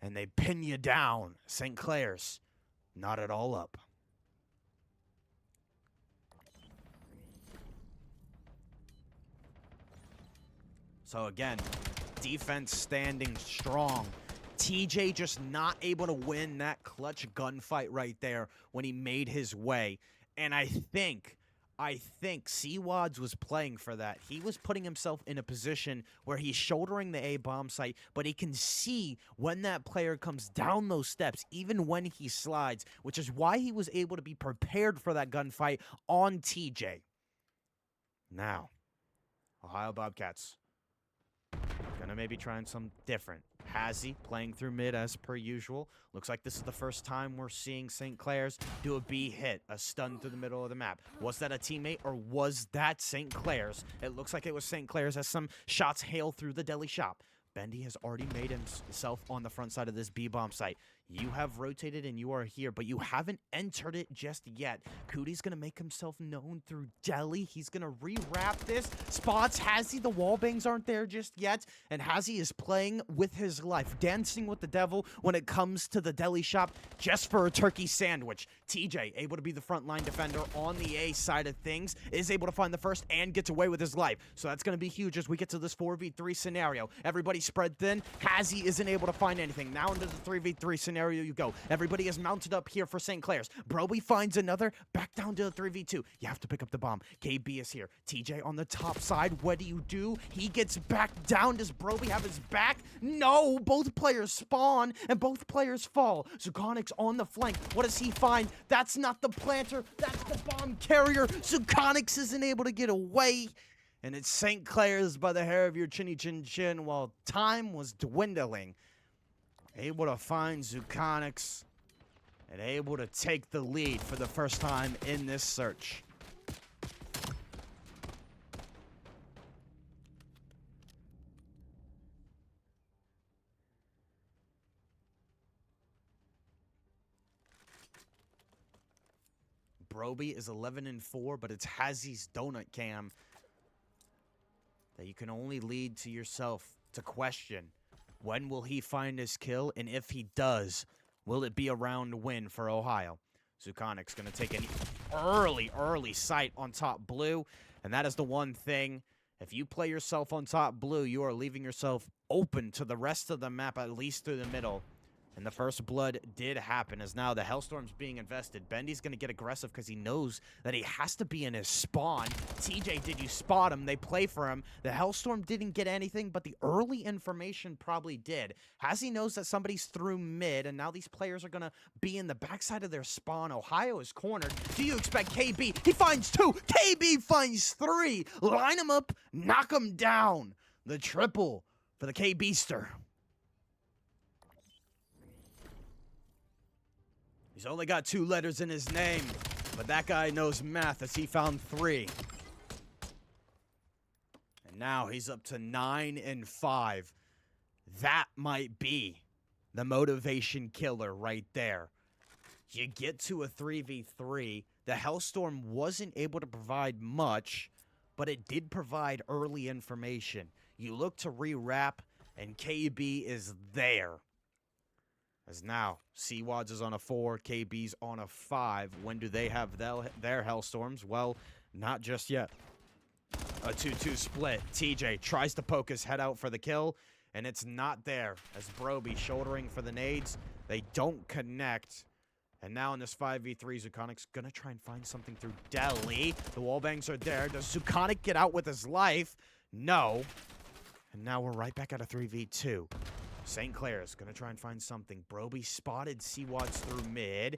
and they pin you down. St. Clair's not at all up. So again, defense standing strong. TJ just not able to win that clutch gunfight right there when he made his way. And I think I think Seawads was playing for that. He was putting himself in a position where he's shouldering the A bomb site, but he can see when that player comes down those steps, even when he slides, which is why he was able to be prepared for that gunfight on TJ. Now, Ohio Bobcats gonna maybe trying something different. Hazy playing through mid as per usual. Looks like this is the first time we're seeing St. Clair's do a B hit, a stun through the middle of the map. Was that a teammate or was that St. Clair's? It looks like it was St. Clair's as some shots hail through the deli shop. Bendy has already made himself on the front side of this B-bomb site. You have rotated and you are here, but you haven't entered it just yet. Cootie's going to make himself known through deli. He's going to rewrap this. Spots Hazy. The wall bangs aren't there just yet. And Hazy is playing with his life, dancing with the devil when it comes to the deli shop just for a turkey sandwich. TJ, able to be the frontline defender on the A side of things, is able to find the first and gets away with his life. So that's going to be huge as we get to this 4v3 scenario. Everybody spread thin. Hazy isn't able to find anything. Now into the 3v3 scenario you go. Everybody is mounted up here for St. Clair's. Broby finds another. Back down to the 3v2. You have to pick up the bomb. KB is here. TJ on the top side. What do? He gets back down. Does Broby have his back? No. Both players spawn and both players fall. Zukonix on the flank. What does he find? That's not the planter. That's the bomb carrier. Zukonix isn't able to get away. And it's St. Clair's by the hair of your chinny chin chin while time was dwindling. Able to find Zukonix and able to take the lead for the first time in this search. Broby is 11-4, but it's Hazy's donut cam that you can only lead to yourself to question. When will he find his kill? And if he does, will it be a round win for Ohio? Zukonix going to take an early sight on top blue. And that is the one thing. If you play yourself on top blue, you are leaving yourself open to the rest of the map, at least through the middle. And the first blood did happen as now the Hellstorm's being invested. Bendy's going to get aggressive because he knows that he has to be in his spawn. TJ, did you spot him? They play for him. The Hellstorm didn't get anything, but the early information probably did. Hazy knows that somebody's through mid, and now these players are going to be in the backside of their spawn. Ohio is cornered. Do you expect KB? He finds two. KB finds three. Line him up. Knock him down. The triple for the KBster. He's only got 2 letters in his name, but that guy knows math as he found 3. And now he's up to 9-5. That might be the motivation killer right there. You get to a 3v3. The Hellstorm wasn't able to provide much, but it did provide early information. You look to rewrap, and KB is there. As now, Seawads is on a 4, KB's on a 5. When do they have their Hellstorms? Well, not just yet. A 2-2 split. TJ tries to poke his head out for the kill, and it's not there. As Broby shouldering for the nades, they don't connect. And now in this 5v3, Zukonix gonna try and find something through deli. The wallbangs are there. Does Zukonix get out with his life? No. And now we're right back at a 3v2. St. Clair's going to try and find something. Broby spotted Seawads through mid.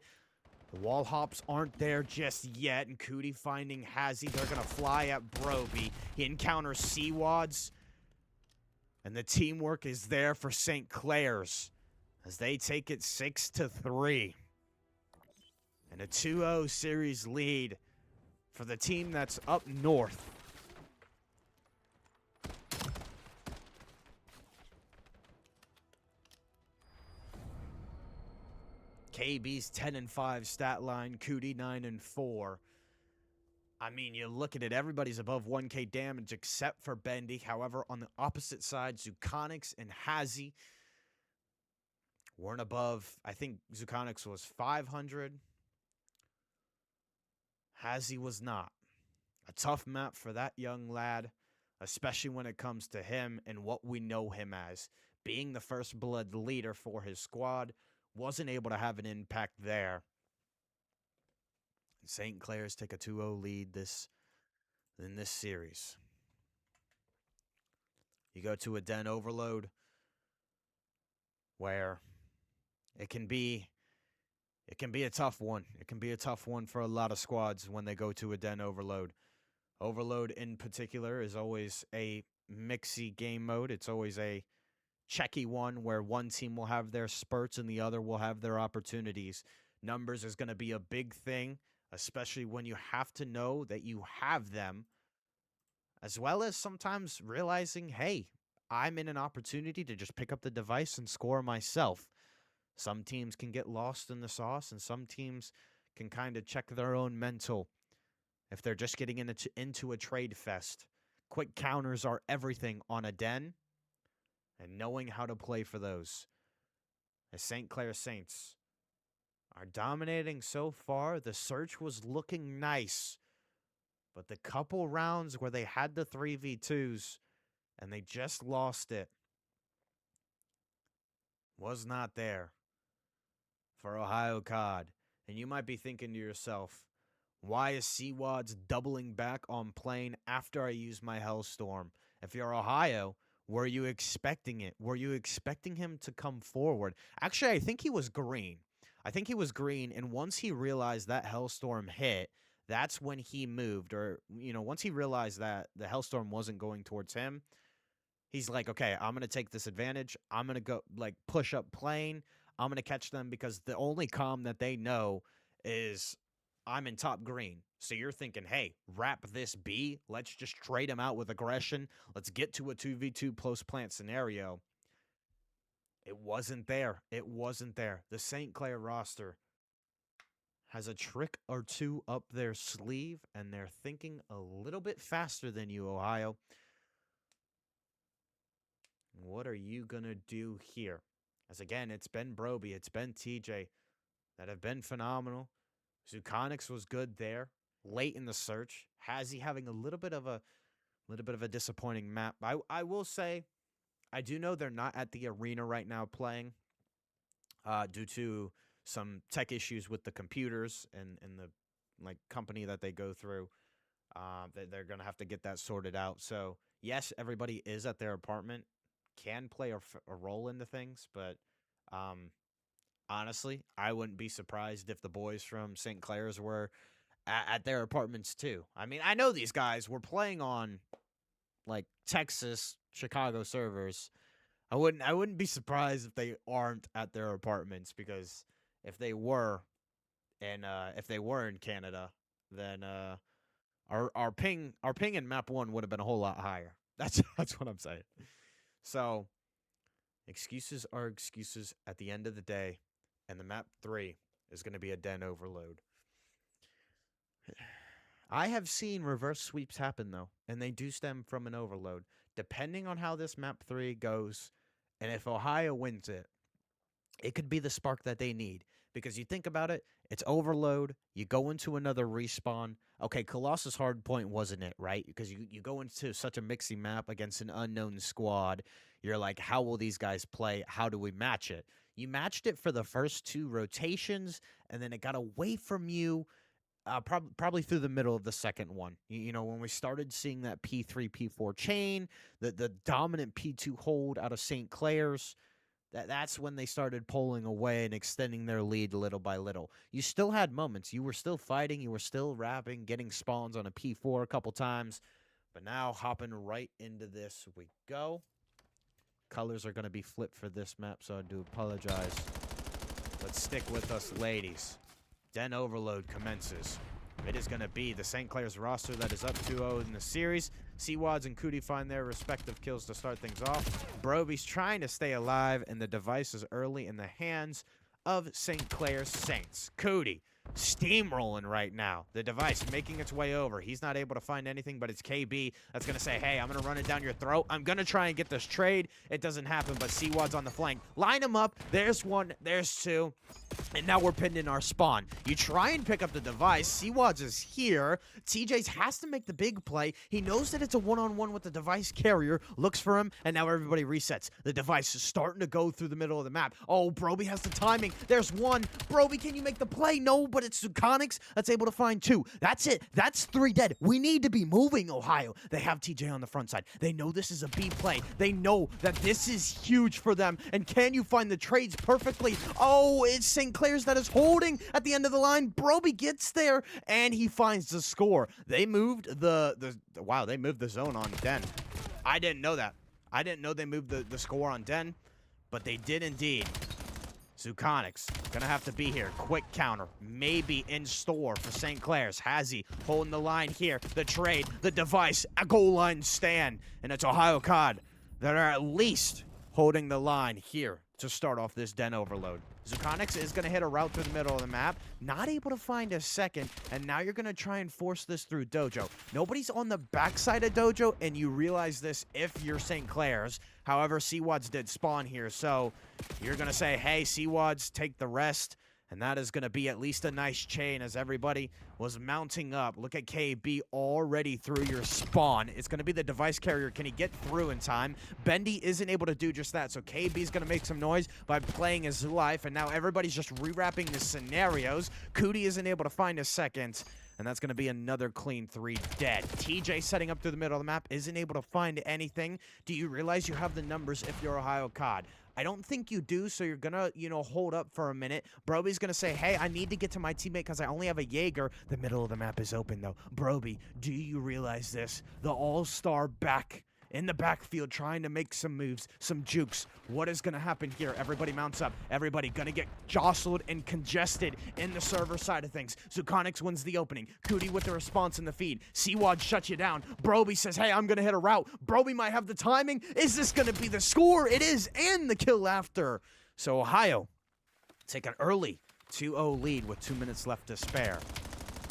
The wall hops aren't there just yet. And Cootie finding Hazy. They're going to fly at Broby. He encounters Seawads. And the teamwork is there for St. Clair's as they take it 6-3. And a 2-0 series lead for the team that's up north. KB's 10-5 stat line, Cootie 9-4. I mean, you look at it, everybody's above 1k damage except for Bendy. However, on the opposite side, Zukonix and Hazy weren't above. I think Zukonix was 500. Hazy was not. A tough map for that young lad, especially when it comes to him and what we know him as. Being the first blood leader for his squad, wasn't able to have an impact there. St. Clair's take a 2-0 lead in this series. You go to a den overload where it can be a tough one. It can be a tough one for a lot of squads when they go to a den overload. Overload in particular is always a mixy game mode. It's always a checky one where one team will have their spurts and the other will have their opportunities. Numbers is going to be a big thing, especially when you have to know that you have them, as well as sometimes realizing, hey, I'm in an opportunity to just pick up the device and score myself. Some teams can get lost in the sauce, and some teams can kind of check their own mental if they're just getting into a trade fest. Quick counters are everything on a den, and knowing how to play for those. The St. Clair Saints are dominating so far. The search was looking nice, but the couple rounds where they had the 3v2s and they just lost it was not there for Ohio COD. And you might be thinking to yourself, why is CWADS doubling back on plane after I use my Hellstorm? If you're Ohio, were you expecting it? Were you expecting him to come forward? Actually, I think he was green. And once he realized that Hellstorm hit, that's when he moved. Or, once he realized that the Hellstorm wasn't going towards him, he's like, okay, I'm going to take this advantage. I'm going to go, push up plane. I'm going to catch them because the only comm that they know is I'm in top green. So you're thinking, hey, wrap this B. Let's just trade him out with aggression. Let's get to a 2v2 close plant scenario. It wasn't there. The St. Clair roster has a trick or two up their sleeve, and they're thinking a little bit faster than you, Ohio. What are you going to do here? As again, it's been Broby, it's been TJ that have been phenomenal. Zukonix was good there late in the search. Hazzy having a little bit of a disappointing map. I will say, I do know they're not at the arena right now playing due to some tech issues with the computers and the company that they go through. They're going to have to get that sorted out. So, yes, everybody is at their apartment, can play a role into things, but honestly, I wouldn't be surprised if the boys from St. Clair's were at their apartments too. I mean, I know these guys were playing on Texas, Chicago servers. I wouldn't be surprised if they aren't at their apartments, because if they were in Canada, then our ping in map 1 would have been a whole lot higher. That's what I'm saying. So, excuses are excuses at the end of the day, and the map 3 is going to be a den overload. I have seen reverse sweeps happen, though, and they do stem from an overload. Depending on how this map 3 goes, and if Ohio wins it, it could be the spark that they need. Because you think about it, it's overload, you go into another respawn. Okay, Colossus Hardpoint wasn't it, right? Because you go into such a mixy map against an unknown squad. You're like, how will these guys play? How do we match it? You matched it for the first 2 rotations, and then it got away from you probably through the middle of the second one. When we started seeing that P3, P4 chain, the dominant P2 hold out of St. Clair's, that's when they started pulling away and extending their lead little by little. You still had moments. You were still fighting. You were still rapping, getting spawns on a P4 a couple times. But now, hopping right into this we go. Colors are going to be flipped for this map, so I do apologize. But stick with us, ladies. Den overload commences. It is going to be the St. Clair's roster that is up 2-0 in the series. CWADS and Cootie find their respective kills to start things off. Broby's trying to stay alive, and the device is early in the hands of St. Clair's Saints. Cootie steamrolling right now. The device making its way over. He's not able to find anything, but it's KB that's going to say, hey, I'm going to run it down your throat. I'm going to try and get this trade. It doesn't happen, but CWAD's on the flank. Line them up. There's 1. There's 2. And now we're pinned in our spawn. You try and pick up the device. CWADS is here. TJ's has to make the big play. He knows that it's a one-on-one with the device carrier. Looks for him, and now everybody resets. The device is starting to go through the middle of the map. Oh, Broby has the timing. There's 1. Broby, can you make the play? No, but it's Zuconix that's able to find 2. That's it. That's 3 dead. We need to be moving, Ohio. They have TJ on the front side. They know this is a B play. They know that this is huge for them. And can you find the trades perfectly? Oh, it's St. Clair's that is holding at the end of the line. Broby gets there, and he finds the score. They moved wow, they moved the zone on Den. I didn't know that. I didn't know they moved the score on Den, but they did indeed. Zuconix gonna have to be here. Quick counter, maybe in store for St. Clair's. Hazzy holding the line here. The trade, the device, a goal line stand, and it's Ohio COD that are at least holding the line here to start off this Den overload. Zuconix is going to hit a route through the middle of the map, not able to find a second, and now you're going to try and force this through Dojo. Nobody's on the backside of Dojo, and you realize this if you're St. Clair's. However, Seawads did spawn here, so you're going to say, hey, Seawads, take the rest. And that is going to be at least a nice chain as everybody was mounting up. Look at KB already through your spawn. It's going to be the device carrier. Can he get through in time? Bendy isn't able to do just that. So KB is going to make some noise by playing his life. And now everybody's just rewrapping the scenarios. Cootie isn't able to find a second. And that's going to be another clean 3 dead. TJ setting up through the middle of the map. Isn't able to find anything. Do you realize you have the numbers if you're Ohio COD? I don't think you do, so you're going to, hold up for a minute. Broby's going to say, hey, I need to get to my teammate because I only have a Jaeger. The middle of the map is open, though. Broby, do you realize this? The all-star back in the backfield trying to make some moves, some jukes. What is going to happen here? Everybody mounts up. Everybody going to get jostled and congested in the server side of things. Zuconix wins the opening. Cootie with the response in the feed. Seawad shuts you down. Broby says, hey, I'm going to hit a route. Broby might have the timing. Is this going to be the score? It is, and the kill after. So Ohio take an early 2-0 lead with 2 minutes left to spare.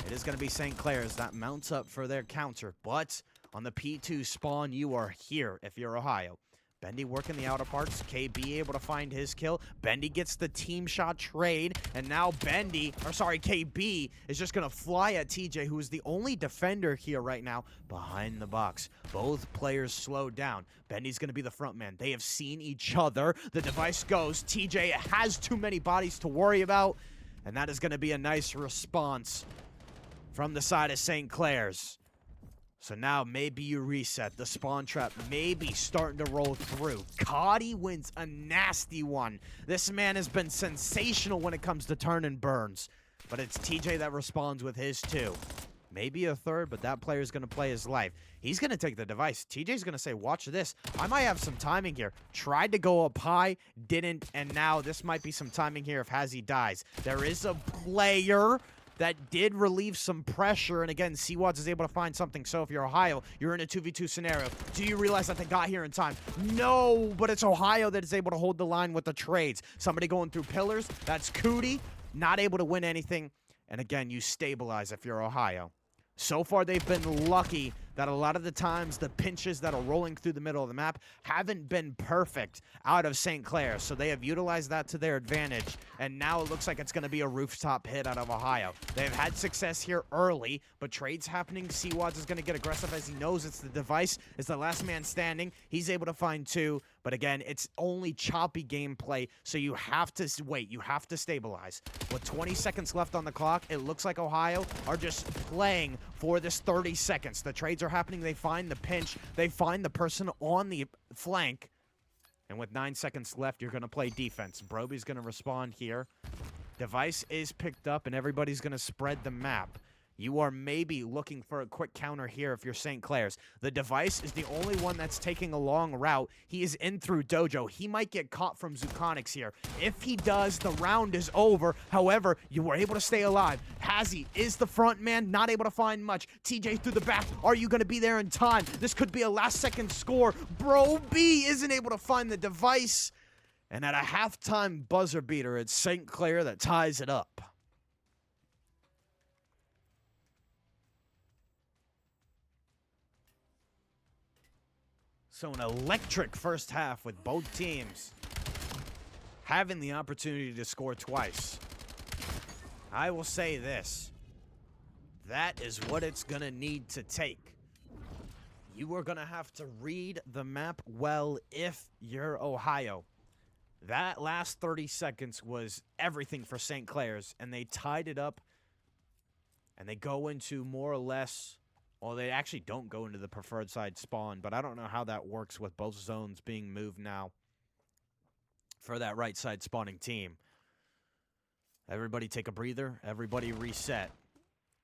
It is going to be St. Clair's that mounts up for their counter, but on the P2 spawn, you are here if you're Ohio. Bendy working the outer parts. KB able to find his kill. Bendy gets the team shot trade. And now KB is just going to fly at TJ, who is the only defender here right now behind the box. Both players slowed down. Bendy's going to be the front man. They have seen each other. The device goes. TJ has too many bodies to worry about. And that is going to be a nice response from the side of St. Clair's. So now maybe you reset. The spawn trap maybe starting to roll through. Cody wins a nasty one. This man has been sensational when it comes to turn and burns. But it's TJ that responds with his 2. Maybe a third, but that player is going to play his life. He's going to take the device. TJ's going to say, watch this. I might have some timing here. Tried to go up high, didn't, and now this might be some timing here if Hazzy dies. There is a player that did relieve some pressure, and again, Seawads is able to find something. So if you're Ohio, you're in a 2v2 scenario. Do you realize that they got here in time? No, but it's Ohio that is able to hold the line with the trades. Somebody going through pillars. That's Cootie, not able to win anything. And again, you stabilize if you're Ohio. So far, they've been lucky that a lot of the times the pinches that are rolling through the middle of the map haven't been perfect out of St. Clair. So they have utilized that to their advantage. And now it looks like it's going to be a rooftop hit out of Ohio. They've had success here early, but trades happening. Seawads is going to get aggressive as he knows it's the device. It's the last man standing. He's able to find 2. But again, it's only choppy gameplay, so you have to wait. You have to stabilize. With 20 seconds left on the clock, it looks like Ohio are just playing for this 30 seconds. The trades are happening. They find the pinch. They find the person on the flank. And with 9 seconds left, you're going to play defense. Broby's going to respond here. Device is picked up, and everybody's going to spread the map. You are maybe looking for a quick counter here if you're St. Clair's. The device is the only one that's taking a long route. He is in through Dojo. He might get caught from Zuconix here. If he does, the round is over. However, you were able to stay alive. Hazzy is the front man, not able to find much. TJ through the back. Are you going to be there in time? This could be a last-second score. Bro B isn't able to find the device. And at a halftime buzzer beater, it's St. Clair that ties it up. So an electric first half with both teams having the opportunity to score twice. I will say this. That is what it's going to need to take. You are going to have to read the map well if you're Ohio. That last 30 seconds was everything for St. Clair's, and they tied it up And they go into more or less, well, they actually don't go into the preferred side spawn, but I don't know how that works with both zones being moved now for that right side spawning team. Everybody take a breather. Everybody reset.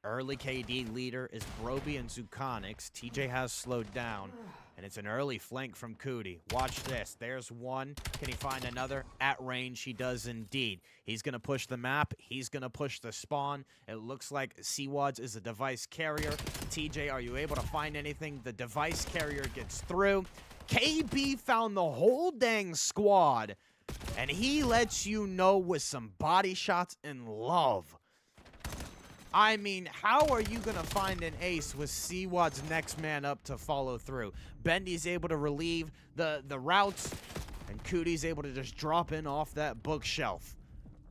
Early KD leader is Broby and Zukonix. TJ has slowed down, and it's an early flank from Cootie. Watch this. There's one. Can he find another? At range, he does indeed. He's going to push the map. He's going to push the spawn. It looks like Seawads is a device carrier. TJ, are you able to find anything? The device carrier gets through. KB found the whole dang squad, and he lets you know with some body shots and love. I mean, how are you going to find an ace with Seawad's next man up to follow through? Bendy's able to relieve the routes, and Cootie's able to just drop in off that bookshelf.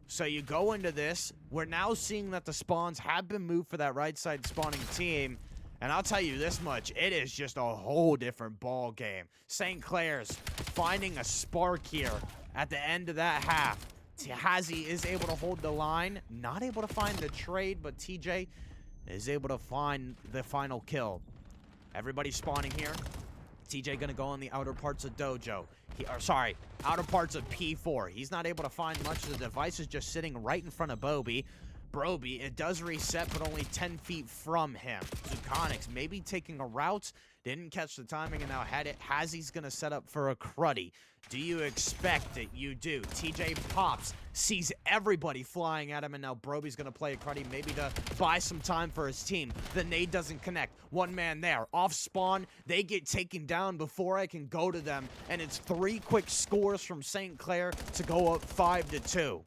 So you go into this. We're now seeing that the spawns have been moved for that right side spawning team. And I'll tell you this much, it is just a whole different ball game. St. Clair's finding a spark here at the end of that half. Hazi is able to hold the line, not able to find the trade, but TJ is able to find the final kill. Everybody spawning here. TJ gonna go on the outer parts of Dojo. Outer parts of P4. He's not able to find much. The device is just sitting right in front of Broby, it does reset, but only 10 feet from him. Zukonix maybe taking a route, didn't catch the timing, and now had it. Hazi's going to set up for a cruddy. Do you expect it? You do. TJ pops, sees everybody flying at him, and now Broby's going to play a cruddy, maybe to buy some time for his team. The nade doesn't connect. One man there. Off spawn, they get taken down before I can go to them, and it's 3 quick scores from St. Clair to go up 5-2.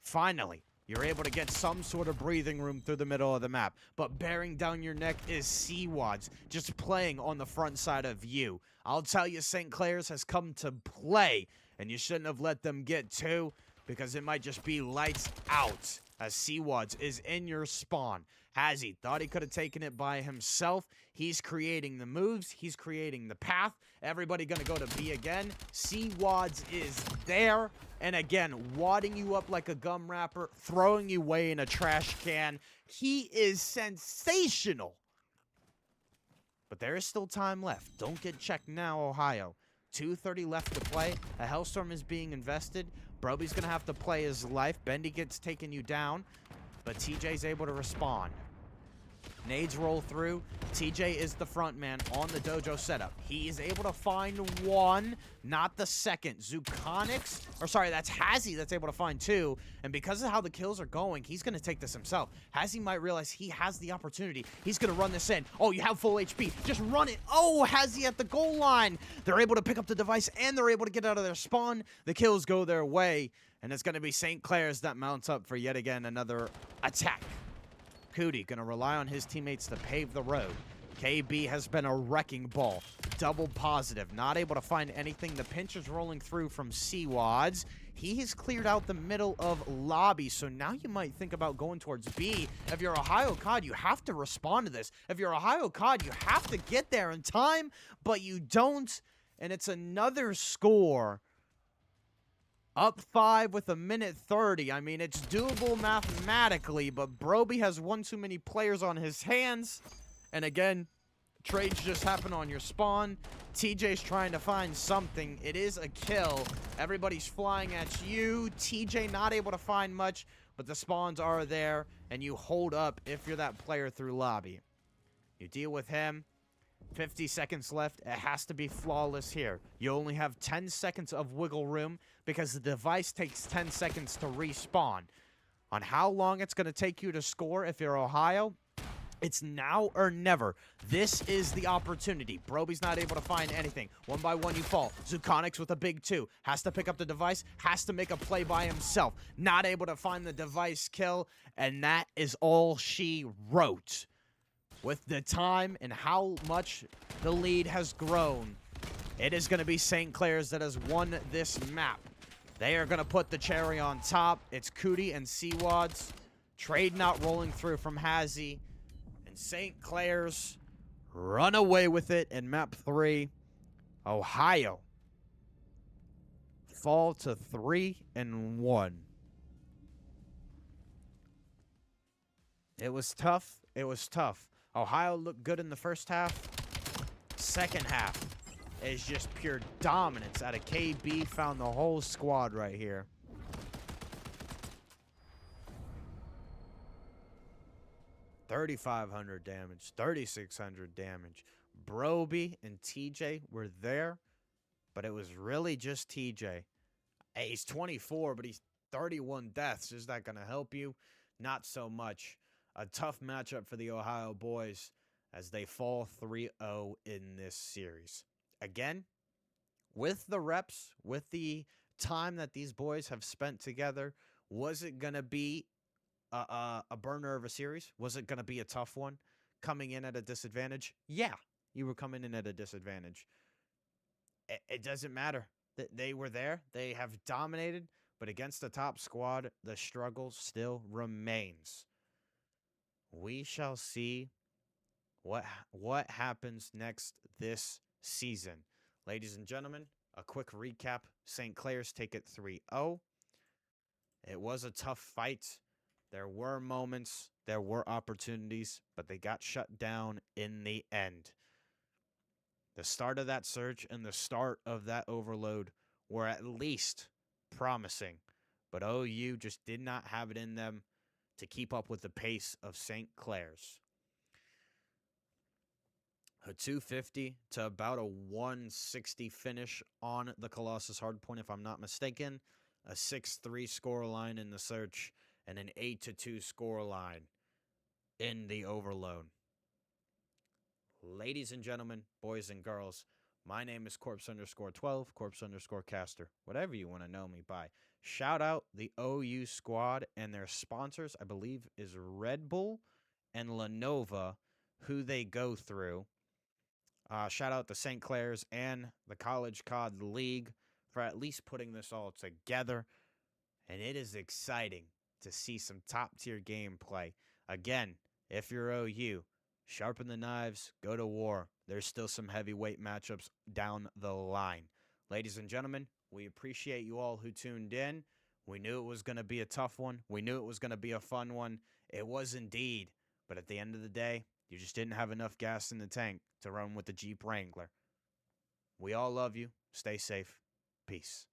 Finally, you're able to get some sort of breathing room through the middle of the map. But bearing down your neck is Seawads, just playing on the front side of you. I'll tell you, St. Clair's has come to play, and you shouldn't have let them get 2, because it might just be lights out as Seawads is in your spawn. Hazi thought he could have taken it by himself. He's creating the moves. He's creating the path. Everybody going to go to B again. Seawads is there. And again, wadding you up like a gum wrapper, throwing you away in a trash can. He is sensational. But there is still time left. Don't get checked now, Ohio. 2:30 left to play. A Hellstorm is being invested. Broby's going to have to play his life. Bendy gets taken you down, but TJ's able to respond. Nades roll through. TJ is the front man on the Dojo setup. He is able to find one, not the second. That's Hazi that's able to find 2. And because of how the kills are going, he's going to take this himself. Hazi might realize he has the opportunity. He's going to run this in. Oh, you have full HP. Just run it. Oh, Hazi at the goal line. They're able to pick up the device, and they're able to get out of their spawn. The kills go their way, and it's going to be St. Clair's that mounts up for yet again another attack. Cootie going to rely on his teammates to pave the road. KB has been a wrecking ball. Double positive. Not able to find anything. The pinch is rolling through from Seawads. He has cleared out the middle of lobby, so now you might think about going towards B. If you're Ohio COD, you have to respond to this. If you're Ohio COD, you have to get there in time, but you don't, and it's another score. Up 5 with 1:30. I mean, it's doable mathematically, but Broby has one too many players on his hands. And again, trades just happen on your spawn. TJ's trying to find something. It is a kill. Everybody's flying at you. TJ not able to find much, but the spawns are there, and you hold up if you're that player through lobby. You deal with him. 50 seconds left. It has to be flawless here. You only have 10 seconds of wiggle room because the device takes 10 seconds to respawn. On how long it's going to take you to score if you're Ohio, it's now or never. This is the opportunity. Broby's not able to find anything. One by one, you fall. Zukonix with a big 2. Has to pick up the device. Has to make a play by himself. Not able to find the device kill. And that is all she wrote. With the time and how much the lead has grown, it is going to be St. Clair's that has won this map. They are going to put the cherry on top. It's Cootie and Seawads. Trade not rolling through from Hazi. And St. Clair's run away with it in map 3. Ohio fall to 3-1. It was tough. It was tough. Ohio looked good in the first half. Second half is just pure dominance out of KB. Found the whole squad right here. $3,500 damage, 3,600 damage. Broby and TJ were there, but it was really just TJ. Hey, he's 24, but he's 31 deaths. Is that going to help you? Not so much. A tough matchup for the Ohio boys as they fall 3-0 in this series. Again, with the reps, with the time that these boys have spent together, was it going to be a burner of a series? Was it going to be a tough one? Coming in at a disadvantage? Yeah, you were coming in at a disadvantage. It doesn't matter. They were there. They have dominated. But against the top squad, the struggle still remains. We shall see what happens next this season. Ladies and gentlemen, a quick recap. St. Clair's take it 3-0. It was a tough fight. There were moments, there were opportunities, but they got shut down in the end. The start of that surge and the start of that overload were at least promising, but OU just did not have it in them to keep up with the pace of St. Clair's. A 250 to about a 160 finish on the Colossus Hardpoint, if I'm not mistaken. A 6-3 score line in the search and an 8-2 score line in the overload. Ladies and gentlemen, boys and girls, my name is Corpse_12, Corpse_Caster, whatever you want to know me by. Shout out the OU squad and their sponsors, I believe, is Red Bull and Lenovo, who they go through. Shout out to St. Clair's and the College COD League for at least putting this all together. And it is exciting to see some top-tier gameplay. Again, if you're OU, sharpen the knives, go to war. There's still some heavyweight matchups down the line. Ladies and gentlemen, we appreciate you all who tuned in. We knew it was going to be a tough one. We knew it was going to be a fun one. It was indeed. But at the end of the day, you just didn't have enough gas in the tank to run with the Jeep Wrangler. We all love you. Stay safe. Peace.